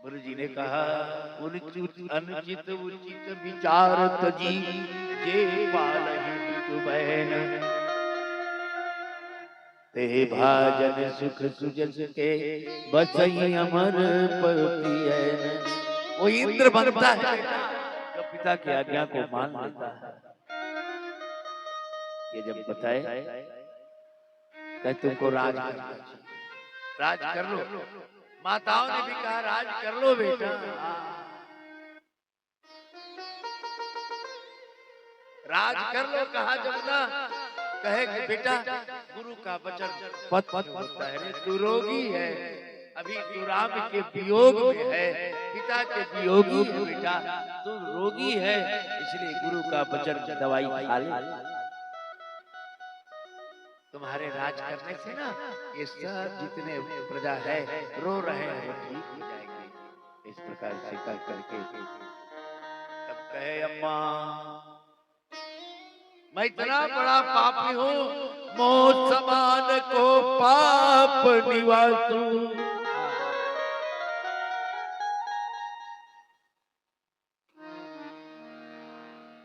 गुरु जी ने कहा अनुचित उचित विचार तजी जे पालहि पितु बहन, ते भाजन सुख सुजस के बसहि अमर पति। वो इंद्र बनता है जो पिता की आज्ञा को मान लेता है। ये जब बताए कहते तुमको राज कर लो, माताओं ने भी कहा राज कर लो बेटा। राज कर लो कहा जमुना, कहे कि बेटा गुरु का वचन पथ पथ होता है, तू रोगी है, अभी तू राम के वियोग में है, पिता के वियोगी है बेटा, तू रोगी है, इसलिए गुरु का वचन दवाई खा ले। तुम्हारे राज करने से ना ये सब जितने प्रजा है रो रहे हैं वो ठीक हो जाएंगे। इस प्रकार से कह करके तब कहे अम्मा मैं इतना बड़ा पापी हूँ, मौत समान को पाप निवासू।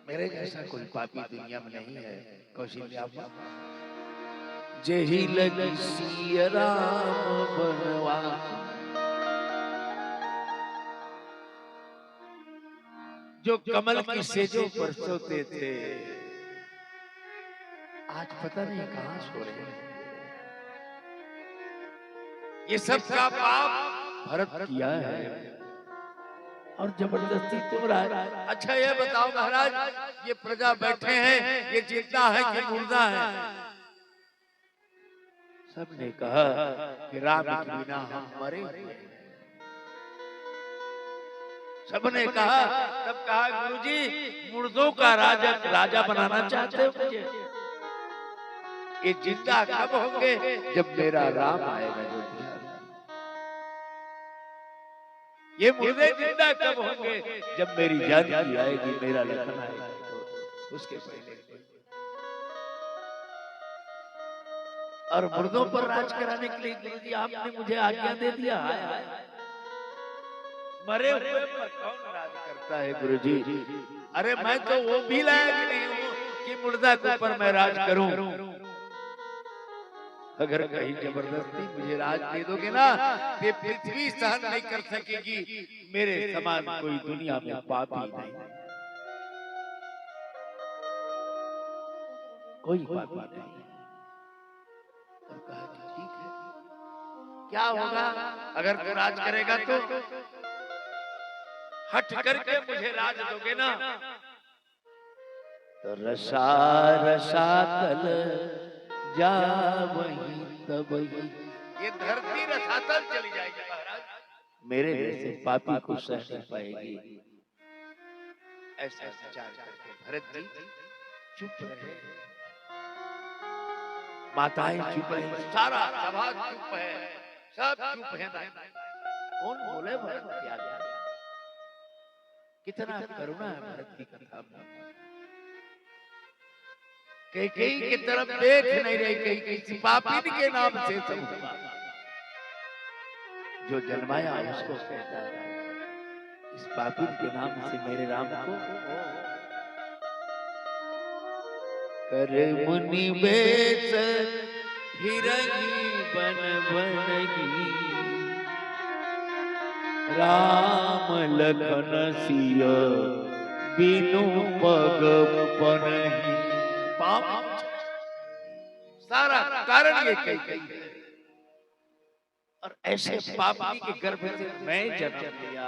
मेरे जैसा कोई पापी दुनिया में नहीं है कौशल्या, जेहि लगी सिया राम बनवास, जो कमल की सेजों पर सोते थे आज पता नहीं कहां सो रहे हैं। ये सब का पाप भरत किया है और जबरदस्ती तुम रहा। अच्छा ये बताओ महाराज, ये प्रजा बैठे हैं ये जिंदा है कि मुर्दा है? सबने कहा कि राम के बिना हम मरे। सबने कहा, तब कहा गुरुजी मुर्दों का राजा बनाना चाहते हो मुझे? ये जिंदा कब होंगे? जब मेरा राम आएगा अयोध्या। ये मुर्दे जिंदा कब होंगे? जब मेरी जानकी आएगी, मेरा लखन आएगा, तो उसके पहले। और मुर्दों पर राज कराने के लिए गुरुजी आपने मुझे आज्ञा दे दिया। मरे हुए पर कौन राज करता है गुरुजी? अरे मैं तो वो भी लायक नहीं हूँ कि मुर्दा के ऊपर मैं राज करूं। अगर कहीं जबरदस्ती मुझे राज दे दोगे ना, ये पृथ्वी सहन नहीं कर सकेगी, मेरे समान कोई दुनिया में पापी नहीं, कोई पापी नहीं। तो कहा कि ठीक है, क्या होगा अगर तू राज करेगा तो? हट करके मुझे राज दोगे ना तो रसा रसातल जा वहीं तबही। ये धरती रसातल चली जाएगी महाराज, मेरे जैसे पापी को सह नहीं पाएगी। ऐसा विचार करके भरत जी चुप रहे, माताएं चुप रही, सारा सभा चुप है, सब चुप है। कौन बोले भरत त्याग? कितना करुणा है भरत की कथा में। कैकेयी की तरफ देख नहीं रही, कैकेयी किसी पापी के नाम से सब हुआ। जो जन्माया उसको कहता है इस पापी के नाम से मेरे राम को कर मुनि बेस फिरगी बन बनगी, राम लखन सिया बिनु पग पनहि। पाप सारा कारण ये कैकेयी है, और ऐसे पापी के गर्भ से मैं जन्म लिया,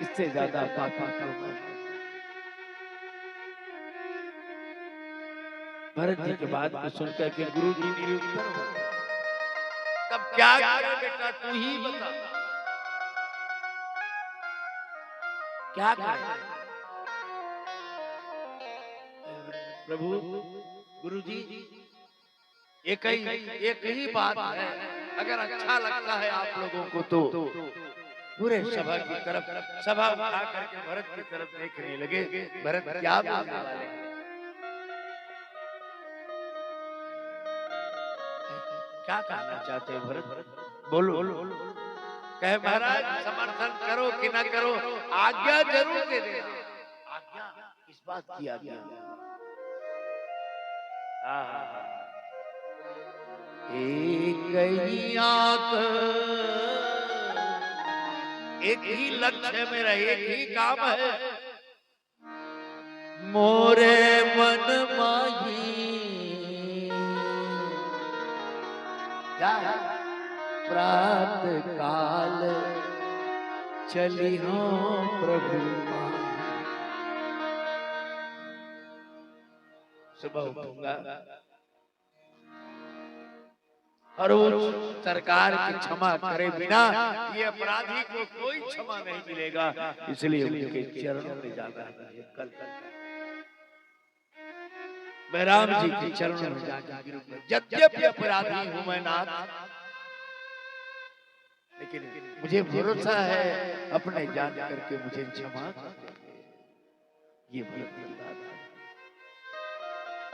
इससे ज्यादा पापी कौन है? भरत जी के बात को सुनकर के गुरु जी निरुत्तर हो गए। तब क्या करे बेटा, तू ही बता क्या करे? प्रभु गुरु जी एक ही बात है, अगर अच्छा लगता है आप लोगों को तो पूरे सभा की तरफ, सभा उठा करके भरत की तरफ देखने लगे। भरत क्या बोलने वाले हैं? क्या कहना चाहते हैं भरत? बोलो। कहे महाराज समर्थन करो कि ना करो, आज्ञा जरूर दे देना। आज्ञा किस बात की आज्ञा? एक ही लक्ष्य मेरा, एक ही काम है, मोरे मन माही क्या प्रात काल चली हो प्रभु। सुबह उठूंगा, हर रोज सरकार की क्षमा करे बिना ये अपराधी को कोई क्षमा नहीं मिलेगा, इसलिए उनके चरणों में जाना है। कल मैं राम जी के चरणों में जाकर यद्यपि अपराधी हूं मैं नाथ, लेकिन मुझे भरोसा है अपने जान करके मुझे क्षमा कर। ये भरत की बात है।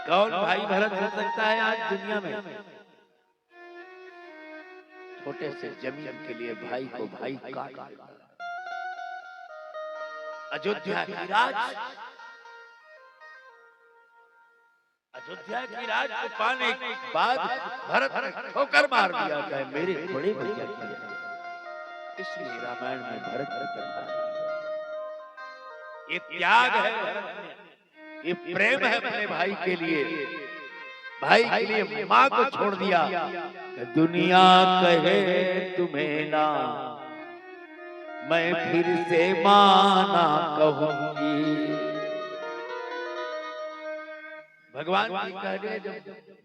कौन भाई भरत हो सकता है आज दुनिया में? छोटे से जमीन के लिए भाई को भाई काट देता। अयोध्या की राज, अयोध्या की राज को पाने के बाद भरत ने ठोकर मार दिया है मेरे बड़े भैया की। इसलिए रामायण में भरत की कथा है। ये त्याग है भरत में, ये प्रेम है अपने भाई के लिए। भाई के लिए माँ को छोड़ दिया। दुनिया कहे तुम्हें ना, मैं फिर से माना कहूंगी। भगवान जी कह रहे जब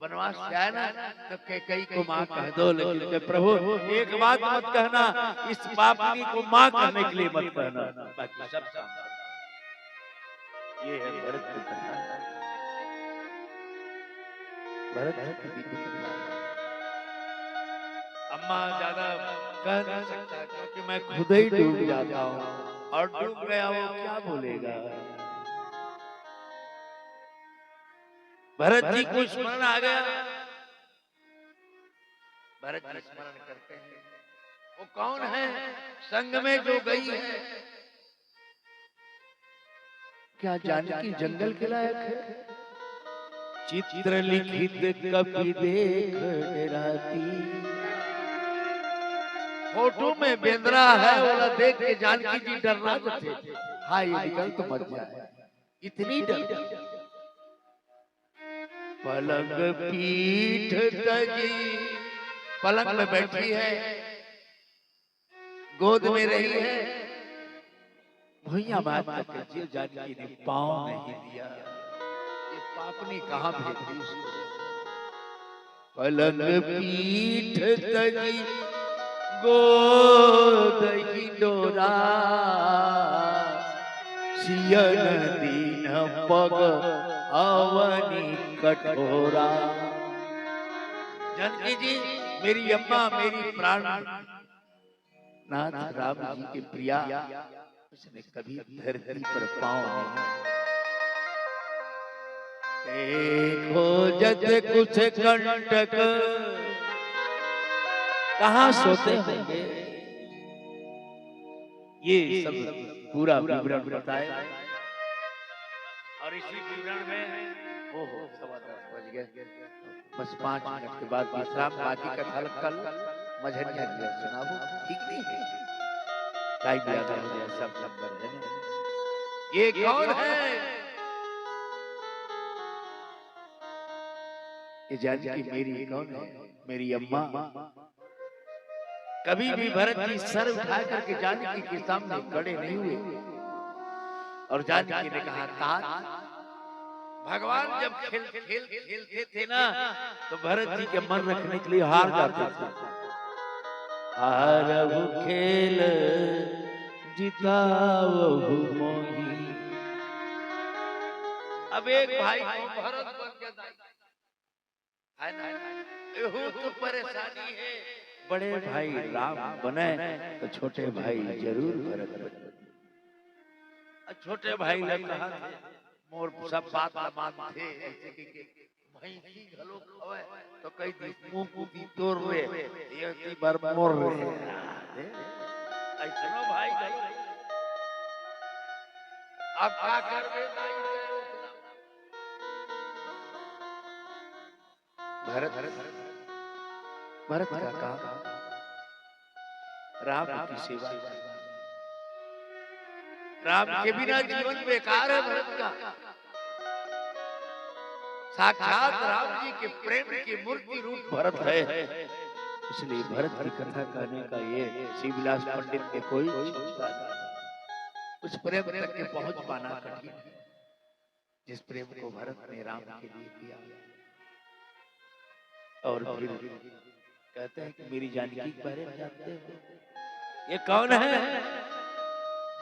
वनवास से आए ना, तब कैकेयी को माँ कह दो, लेकिन प्रभु एक बात मत कहना, इस पापनी को माँ कहने के लिए मत कहना, बाकी सब काम। ये है भरत की कथा, भरत की कथा। अम्मा ज्यादा कह नहीं सकता क्योंकि मैं खुद ही डूब जाता हूँ, और डूब गया वो क्या बोलेगा। भरत जी को स्मरण आ गया, भरत जी स्मरण करते हैं वो कौन है संग में जो गई है, क्या जानकी जंगल के लायक है। चित्र लिखित कभी देख डराती, फोटो में बेंद्रा है वाला देख के जानकी जी डरना थे। हाँ ये निकल तो मत जाए, इतनी डर। पलंग पीठ तजी, पलंग में बैठी है, गोद में रही है, भुइयां बात करके जानकी ने पाँव नहीं दिया। ये पापनी कहाँ भेज दी उसको। पलंग पीठ तजी गोदई डोरा, सियन दीन पग अवनी कठोरा। जानकी जी मेरी अम्मा, मेरी प्राण नाथ राम जी की प्रिया, उसने कभी धरती पर पांव नहीं। देखो जग कुछ कंटक कहाँ सोते होंगे, ये सब पूरा विवरण बताए। और इसी विवरण में ओहो 10:15 बज गए, बस 5 मिनट के बाद विश्राम। बाकी कथा कल मझरिया जी सुनाबो, ठीक नहीं है? टाइम याद हो जाए सब नंबर है ना। ये कौन है? ये जानकी मेरी कौन है? मेरी अम्मा। कभी भी भरत जी सर उठा करके जानकी के सामने खड़े नहीं हुए। और जानकी ने कहा तात, भगवान जब खेलते थे ना, तो भरत जी के मन रखने के लिए हार जाते थे। हारहु खेल जितावहु मोही। अब एक भाई को भरत बन गया है ना, यही तो परेशानी है। बड़े भाई राम बने तो छोटे भाई जरूर भरत बने। छोटे भाई ने कहा मोर सब बात मान थे, भाई की घलो खवे तो कई दी मुंह कुदी तोड़ रे, ये ती बार मोर रे। ऐसनो भाई गई अब का करबे नहीं। भरत का काम राम की सेवा। राम के बिना जीवन बेकार है भरत का। साक्षात राम जी के प्रेम की मूर्ति रूप भरत है। इसलिए भरत की कथा कहने का ये शिवविलास पंडित के कोई क्षमता नहीं। उस प्रेम तक के पहुंच पाना कठिन है जिस प्रेम को भरत ने राम के लिए किया। और फिर कहते हैं कि मेरी जानकी के बारे में जानते हो? ये कौन है?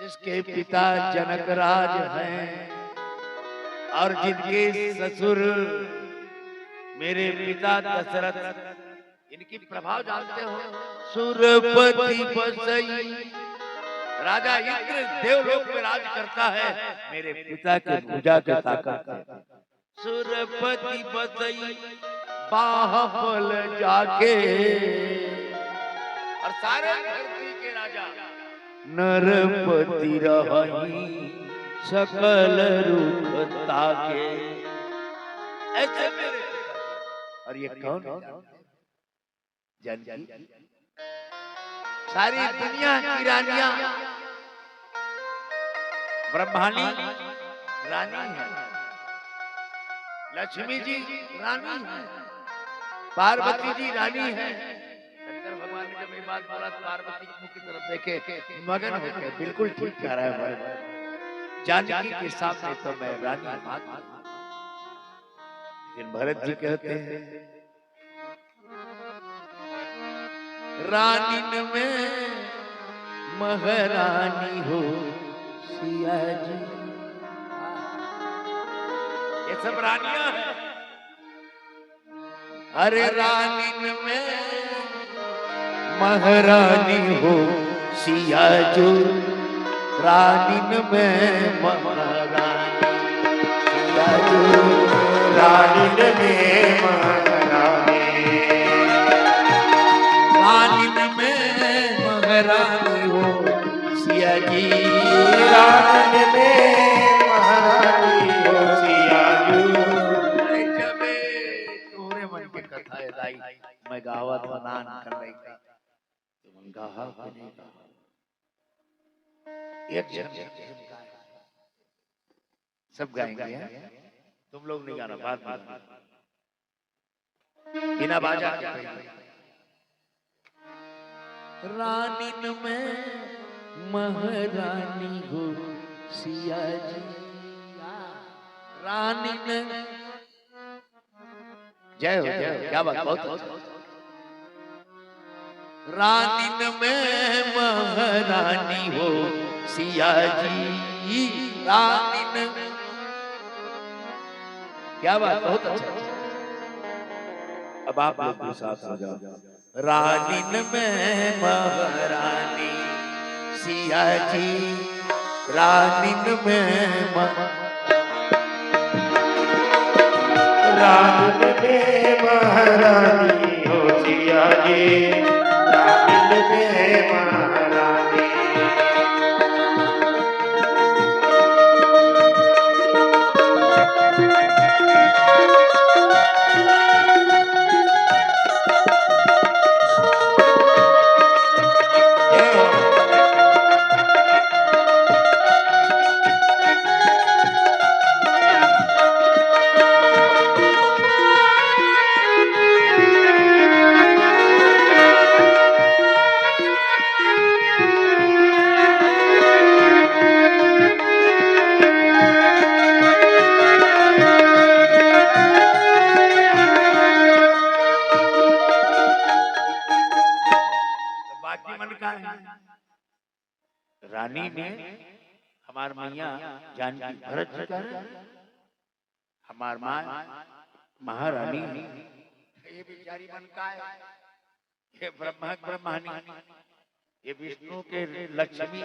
जिसके पिता जनक राज हैं और जिनके ससुर मेरे पिता दशरथ। इनकी प्रभाव जानते हो? सुरपति बसई, राजा इंद्र देवलोक में राज करता है मेरे पिता के भुजा के ताकत है। सुरपति बसई बाहबल जाके, और सारे धरती के राजा नरपति रही सकल रूप ताके। ऐसे मेरे और ये कौन है? जानकी सारी दुनिया की रानियां ब्रह्मानी रानी है, लक्ष्मी जी रानी है, पार्वती जी रानी है। शंकर भगवान ने जब ये बात बोला पार्वती के मुख की तरफ देखे मगन हो गए। बिल्कुल ठीक कह रहा है भरत। जानकी के सामने तो मैं रानी माता, लेकिन भरत जी कहते हैं रानी में महारानी हो सिया जी। ये सब रानियां हैं। अरे रानी में महारानी हो सिया जो, रानी में महारानी सिया जो, रानी में महारानी, रानी में महारानी हो सिया जी। रानी में महारानी हो सिया जो। तोरे मन के कथा है दाई, मैं गावत वनान कर रही का तुम गाहा नहीं गाहा। एक जन सब गाएंगे, तुम लोग नहीं गाना, बात बिना बाजा के। रानी में महारानी हो सिया जी, रानी में जय हो जय हो, क्या बात, बहुत अच्छा। रानिन में महारानी हो सिया जी, रानिन, क्या बात, बहुत अच्छा। अब आप लोग भी साथ हो जाओ। रानिन में महारानी सिया जी, रानिन में रानिन में महारानी हो सिया जी, रानिन में महारानी। रानी में हमार मैया जानकी भरत जी का है, हमार माँ महारानी, ये बेचारी मन का है, ये ब्रह्मा ब्रह्मानी, ये विष्णु के लक्ष्मी,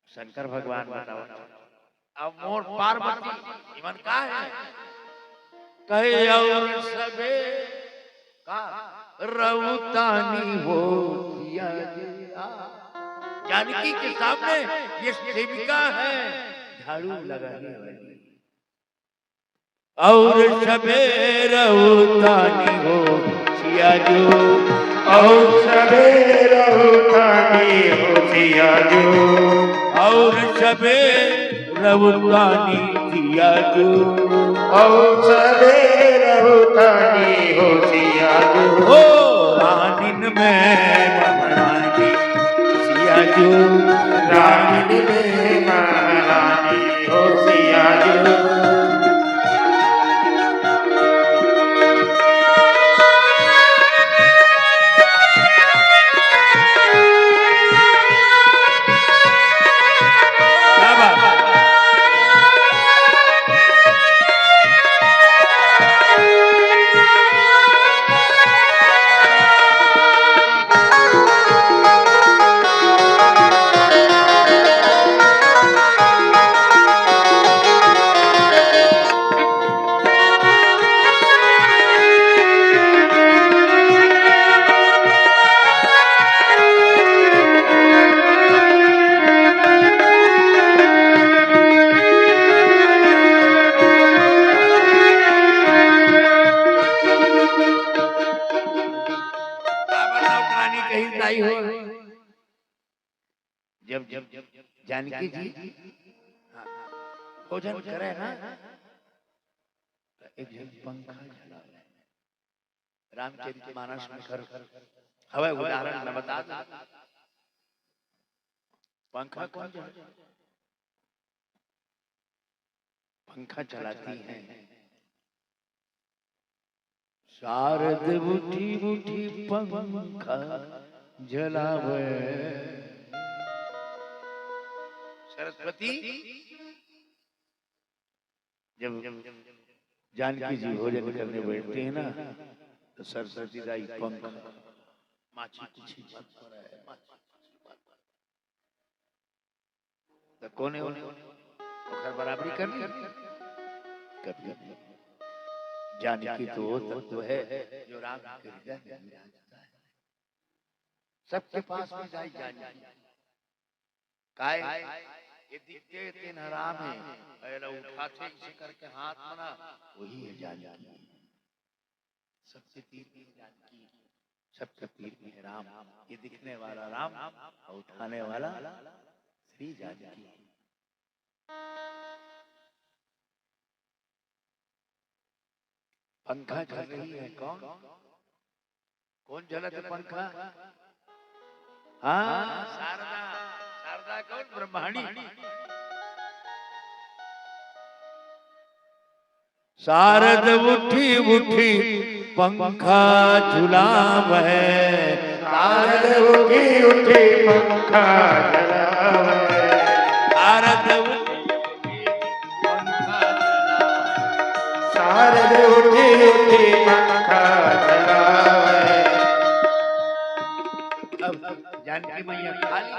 शंकर भगवान बताओ। अब मोर पार्वती इमन का है, कहे और सबे का रउतानी हो दिया गया। जानकी के सामने ये सेविका है झाड़ू लगाने वाली, और सबेर उतानी हो सिया जो, और सबेर उतानी हो सिया जो, और सबेर उतानी सिया जो, और सबेर उतानी हो सिया जो। ओ रानिन में महारानी सिया जो, रानिन में महारानी हो सिया जो। जब जब जानकी जी भोजन करे ना, एक पंखा चला रामचरितमानस में कर हवे उदाहरण में बता दो। पंखा कौन पंखा चलाती है? शारद उठी उठी पंखा जलावे, सरस्वती जब जानकी जी भोजन करने बैठते हैं ना, तो सरस्वती दाई पंखा माची कुछ बात हो रहा है, तो कोने ओखर बराबरी कर ली कभी। जानकी तो वो तत्व है जो राम के हृदय में विराजता है, सबके पास में जाई जानकी काय ये दिखते तीन हराम है, पहले उठाते इसे करके हाथ मना, वही है जानकी। सबसे तीर में जानकी, सबके तीर में राम, ये दिखने वाला राम और उठाने वाला श्री जानकी। पंखा चल रही है, कौन कौन जलत पंखा? हाँ शारदा, शारदा कौन? ब्रह्माणी। शारद उठी उठी पंखा झुलावे, शारद उठी उठी पंखा झुलावे, शारद उठी पंखा झुलावे, शारद उठी उठी पंखा झुलावे। अब जानकी मैया खाली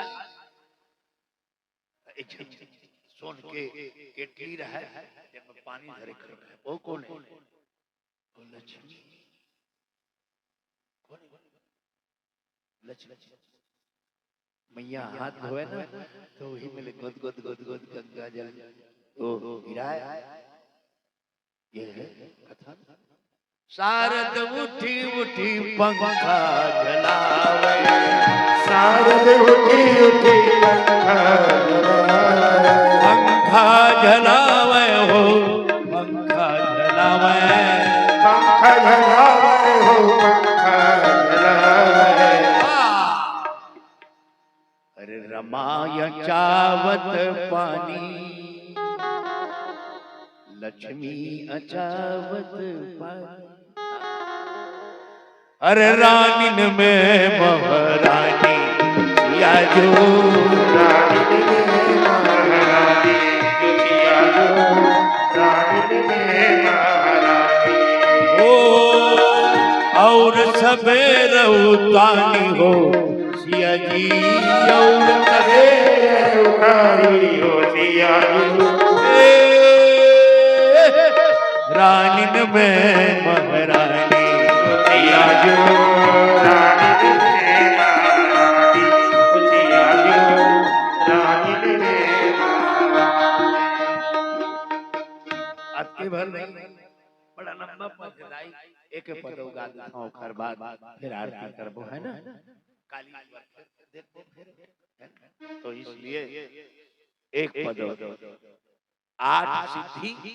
सुन के केटली रहा है जब पानी धरे कर रहा है, वो कौन है? वो लक्ष्मी। लक्ष्मी मैया हाथ धोए ना तो वही में गुद गुद गुद गुद गंगा जल ओ गिराया। ये है कथा। शारद उठी उठी पंखा झलावे, शारद उठी उठी पंखा झुलावे, पंखा झलावे हो पंखा झलावे, पंखा झुलावे हो पंखा झुलावे। अरे रमाय चावत पानी, लक्ष्मी अचावत पानी, अरे रानीन में महारानी सिया जो, रानीन में महारानी सिया जो, रानीन में महारानी। ओ और सबेर उतानी हो सिया जी, और सबेर उतारी हो सिया जी, रानीन में महारानी सिया जो, रानीन में महारानी सिया जो, रानीन में महारानी। अति भर नहीं बड़ा लंबा पद गाई, एक पद गा देता हूं खर बाद फिर आरती करबो है ना काली देखो फिर, तो इसलिए एक पद 8 सिद्धि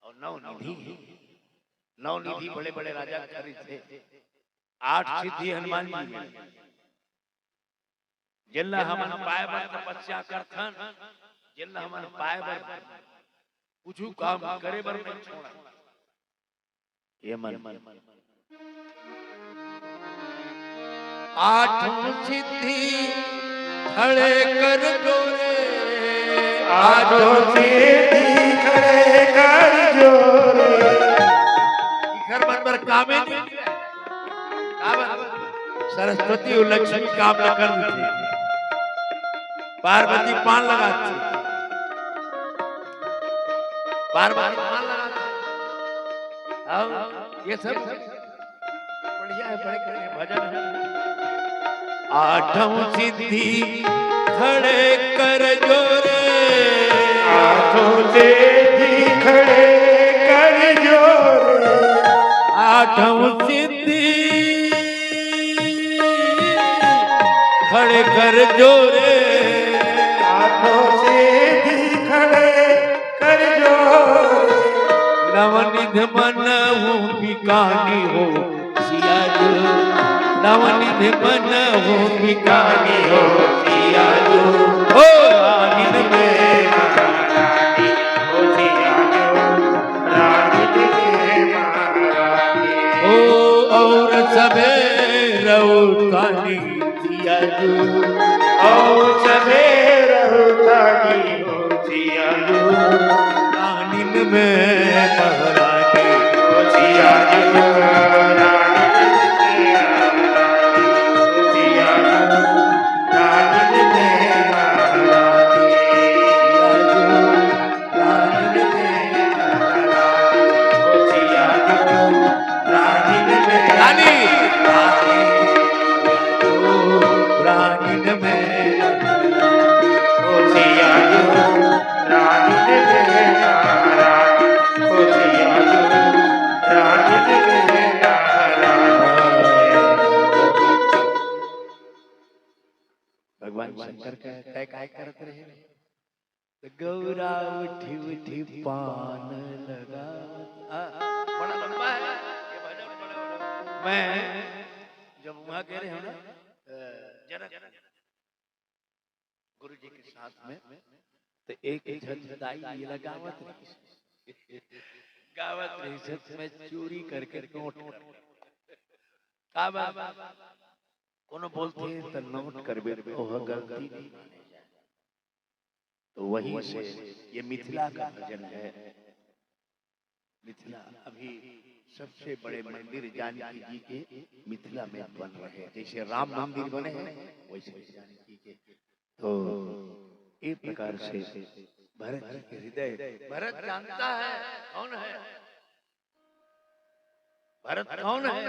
और 9 निधि। 9 निधि बड़े बड़े राजा खरीद थे, 8 सिद्धि हनुमान जी में जिल्ला हमन पाए बर तपस्या करथन, जिल्ला हमन पाए बर कुछ काम करे बर नहीं छोड़ा ये मन। 8 सिद्धि खड़े कर जोरे, 8 सिद्धि खड़े कर जोरे, घर मन पर कामे नहीं सरस्वती और लक्ष्मी काम न कर देती, पार्वती पान लगाती, पार्वती पान लगाती। ये सब बढ़िया है, बड़े बड़े भजन है। 8 सिद्धि खड़े कर जोरे, 8 सिद्धि खड़े कर जोरे, 8 सिद्धि खड़े कर जोरे, 8 सिद्धि खड़े कर जोरे, नवनिध मन हूँ बिकानी हो सिया जो, नवनिध मन हूँ बिकानी हो सिया जो, ओ रानीन में महारानी हो सिया जो, रानीन में महारानी। ओ और सबेर उतानी सिया जो, और सबेर उतानी हो सिया जो, रानीन में महारानी हो सिया जो, रानीन में महारानी हो सिया जो, रानीन में महारानी। रानीन में हो सिया जो, रानीन में रानी रानीन में हो सिया जो, रानीन में महारानी हो सिया जो, रानीन में महारानी। भगवान शंकर का काय करते रहे, गौरा उठी उठी पान लगा। बड़ा लंबा है ये भजन, बड़ा मैं जब वहां कह रहे हो ना जनक गुरु जी के साथ में, तो एक झलदाई ये लगावत गावत रिश्वत में चोरी करके नोट का बात कोनो बोलते हैं तो नोट करबे ओह गलती नहीं माने जाए। तो वही से ये मिथिला का भजन है। मिथिला अभी सबसे बड़े मंदिर जानकी जी के मिथिला में बन रहे हैं, जैसे राम मंदिर बने हैं वैसे जानकी के। तो एक प्रकार से भरत जी के हृदय, भरत जानता है कौन है भरत, कौन है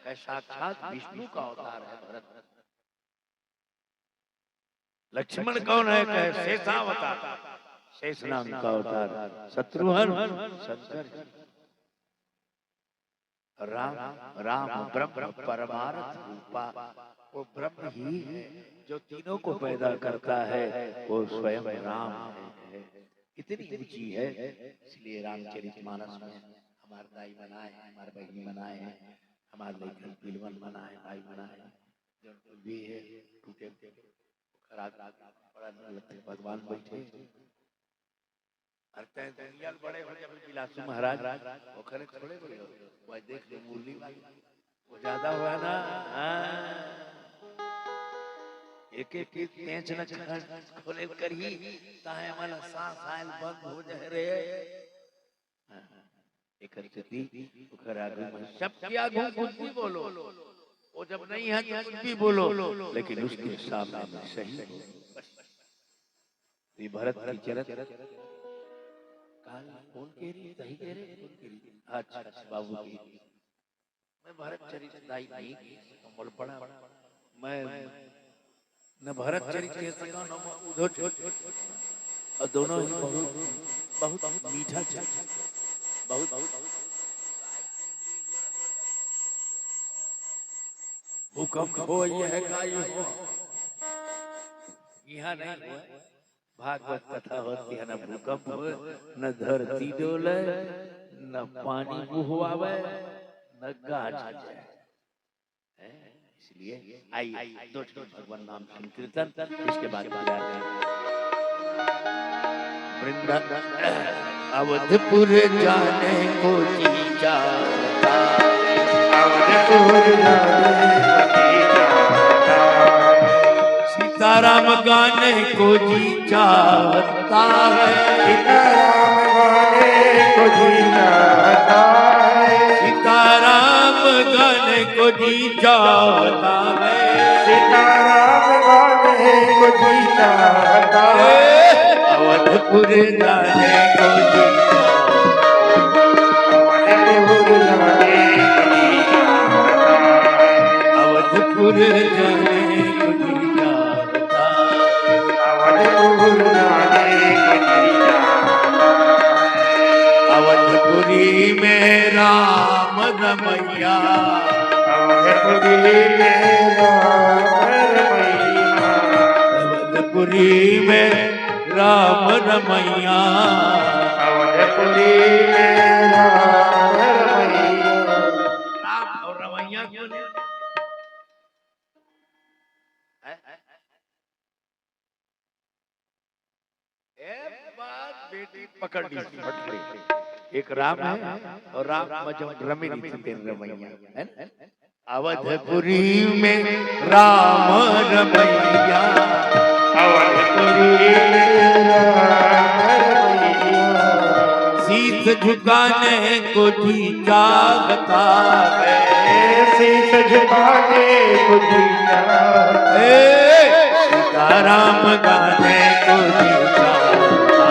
कि साक्षात विष्णु का अवतार है भरत। लक्ष्मण कौन है कि शेषावतार, शेष नाम का अवतार। शत्रुघ्न शंकर जी। राम राम ब्रह्म परमार्थ रूपा, वो ब्रह्म ही है जो तीनों को पैदा करता है, वो स्वयं राम है। इतनी ऊंची है, इसलिए रामचरितमानस में हमारे दाई बनाए हैं, हमारे बहनी बनाए हैं, हमारे लेखन पिलवन बनाए, भाई बनाए, जो भी है टूटे भगवान बैठे बड़े हो जब बिलासु महाराज ओखरे थोड़े बड़े हो, वो देख ले मुरली वाली वो ज्यादा हुआ ना। एक एक पेंच न खोले कर ही ताहे वाला सांस आयल बंद हो जाए रे। एक स्थिति ओखर आगे में सब क्या कुछ भी बोलो, वो जब नहीं है तो कुछ भी बोलो, लेकिन उसके सामने सही ये भरत की चरित काल कौन कह रही सही कह रहे कौन कह रही। अच्छा बाबू की मैं भरत चरित दाई नहीं कमल पड़ा, मैं न भरत चरित कह सका न उधर, और दोनों ही बहुत बहुत मीठा चरित, बहुत भूकंप हो यह गाय हो यहाँ नहीं हुआ। भागवत कथा होती है, न भूकंप हो, न धरती डोले, न पानी बुहवावे, न गाज जाए। इसलिए आई दो भगवान नाम संकीर्तन, इसके बाद वृंदावन अवधपुर जाने को जी चाहता, अवधपुर जाने को जी चाहता, सीताराम गाने को जी चाहता है, सीताराम गाने को जी चाहता है, सीताराम गाने को जी चाहता है, सीताराम गाने को जी चाहता है, अवधपुर जाने को जी अवधपुर जाने को जी चाहता है, अवधपुर जाने को जी चाहता, अवधपुर जाने को जी चाहता है, अवधपुरी में राम रमैया, अवधपुरी में राम रमैया, अवधपुरी में राम रमैया, अवधपुरी में राम रमैया। राम और रमैया क्यों नहीं? एक बात बेटी पकड़ ली फट गई। एक राम है और राम में जो रमी थी रमैया है ना। अवधपुरी में राम रमैया, अवधपुरी में राम रमैया, शीश झुकाने को जी चाहता है, शीश झुकाने को जी चाहता है, सीताराम गाने को जी चाहता,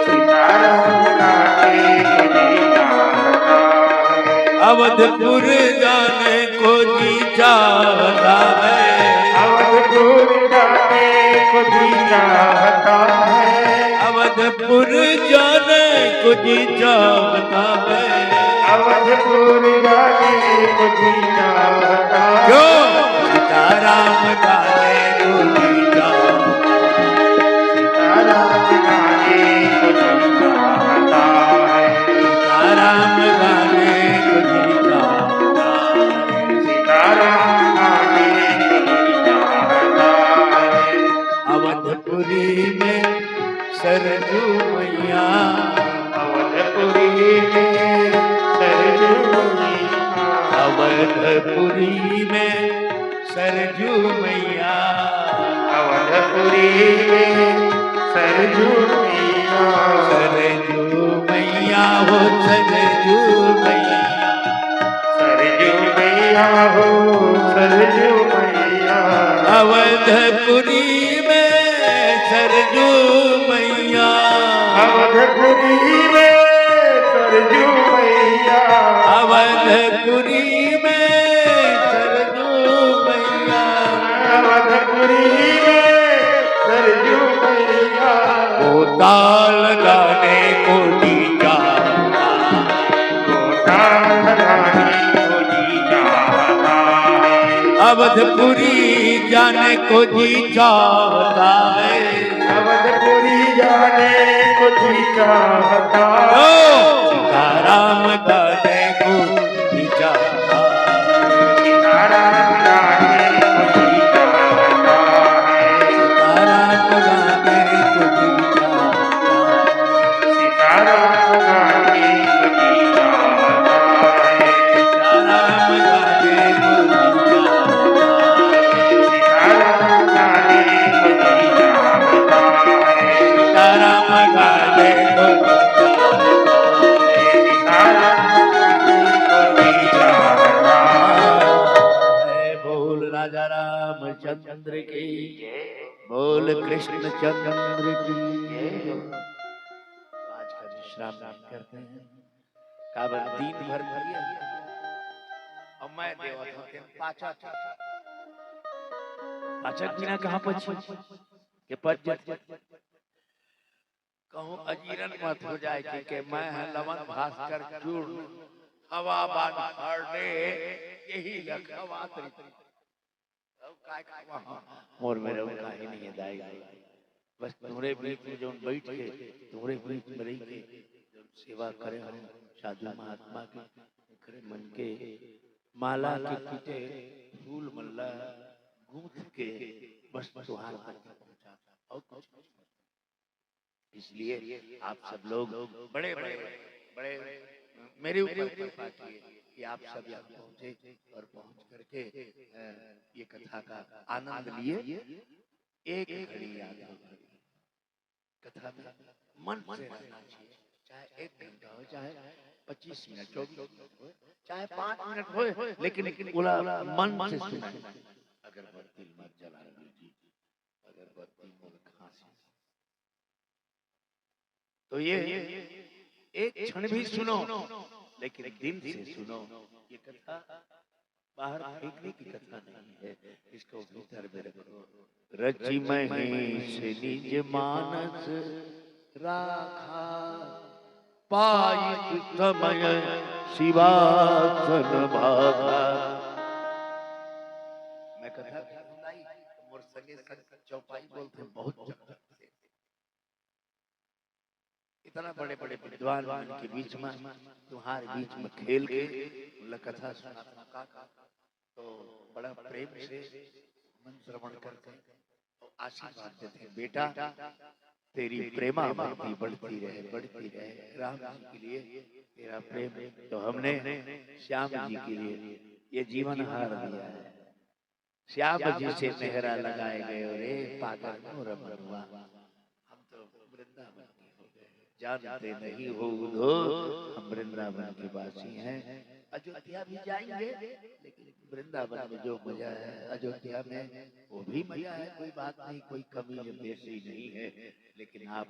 सीताराम गाने को जी चाहता है, अवधपुर जाने को जी चाहता है, अवधपुर जाने को जी चाहता है, अवधपुर जाने को जी चाहता है, अवधपुर जाने को जी चाहता है, क्यों सीताराम गाने को जी चाहता, सीताराम गाने को जी चाहता है, सीताराम गाने को जी चाहता, सीताराम गाने को जी चाहता है, अवधपुरी में सरजू मैया, अवधपुरी में अवधपुरी में सरजू मैया, अवधपुरी में सरजू मैया, सरजू मैया हो सरजू मैया, सरजू मैया हो सरजू मैया, अवधपुरी में सरजू मैया, अवधपुरी में सरजू मैया, अवधपुरी में सरजू मैया, अवधपुरी में सरजू मैया, वो ताल गाने को दी जाता, ताल गाने को जी चाहता है, अवधपुरी जाने को जी चाहता है, अवधपुरी जाने को जी चाहता ओ है, सीताराम गाने को जी चाहता है, सीताराम गाने को जी चाहता है, सीताराम गाने को जी चाहता है, सीताराम गाने को जी चाहता है, सीताराम गाने को जी चाहता है, सीताराम गाने को जी सीताराम गाने को सीताराम गाने को जी चाहता है। बोल राजा रामचंद्र की, बोल कृष्ण चंद्र की। आज का विश्राम करते हैं, काबर दिन भर किया और मैं देवा होते पाचा पाचक बिना कहाँ पची के पच कहूँ अजीरन मत हो जाए कि मैं लवन भास्कर चूर्ण हवा बान हरने यही लखवात मोर मेरे उनका ही नहीं है दाई, बस तुम्हारे बीच में जो बैठ के तुम्हारे बीच में रह के जो सेवा करे हम साधु महात्मा के करे मन के माला के पीछे फूल मल्ला गूंथ के बस तुहार तक पहुंचा और कुछ इसलिए आप सब लोग बड़े बड़े बड़े मेरे ऊपर कृपा किए कि आप सब यहाँ पहुंचे और पहुंच करके ये कथा का आनंद लिए। एक घड़ी याद हो कथा में मन से रहना चाहिए, चाहे 1 घंटा हो, चाहे 25 मिनट 24 मिनट हो, चाहे 5 मिनट हो, लेकिन बोला मन से सुना। अगरबत्ती मत जला लीजिए, अगरबत्ती मत खांसी, तो ये एक क्षण भी सुनो, लेकिन दिल से सुनो। ये कथा बाहर फेंकने की कथा नहीं है, इसको भीतर में रखो। रचि महेश निज मानस राखा, पाई समय शिवासन भाखा। मैं कथा सुनाई मोर संगे संग चौपाई बोलते बहुत जगह से, इतना बड़े बड़े विद्वान के बीच में तुम्हारे बीच में खेल के कथा सुना, तो बड़ा प्रेम से मन श्रवण करते और आशीर्वाद देते हैं, बेटा तेरी प्रेमा भक्ति बढ़ती रहे राम जी के लिए तेरा प्रेम। तो हमने श्याम जी के लिए ये जीवन हार दिया है, श्याम जी से मेहरा लगाए गए रे पागल मोर मनवा। हम तो वृंदावन के हो गए, जानते नहीं हो दो हम वृंदावन के वासी हैं। अयोध्या भी जाएंगे, लेकिन वृंदावन में जो मजा है अयोध्या में वो भी मजा है, कोई बात नहीं, कोई कमी बेसी नहीं है। लेकिन आप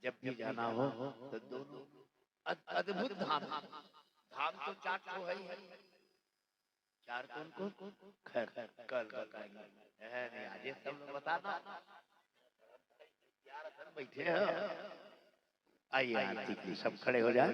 जब भी जाना हो तो दोनों अद्भुत धाम, धाम तो 4 तो है ही, 4 कौन खैर कल बताएंगे, नहीं आज सब लोग बताना। बैठे हैं, आइए आरती के लिए सब खड़े हो जाए।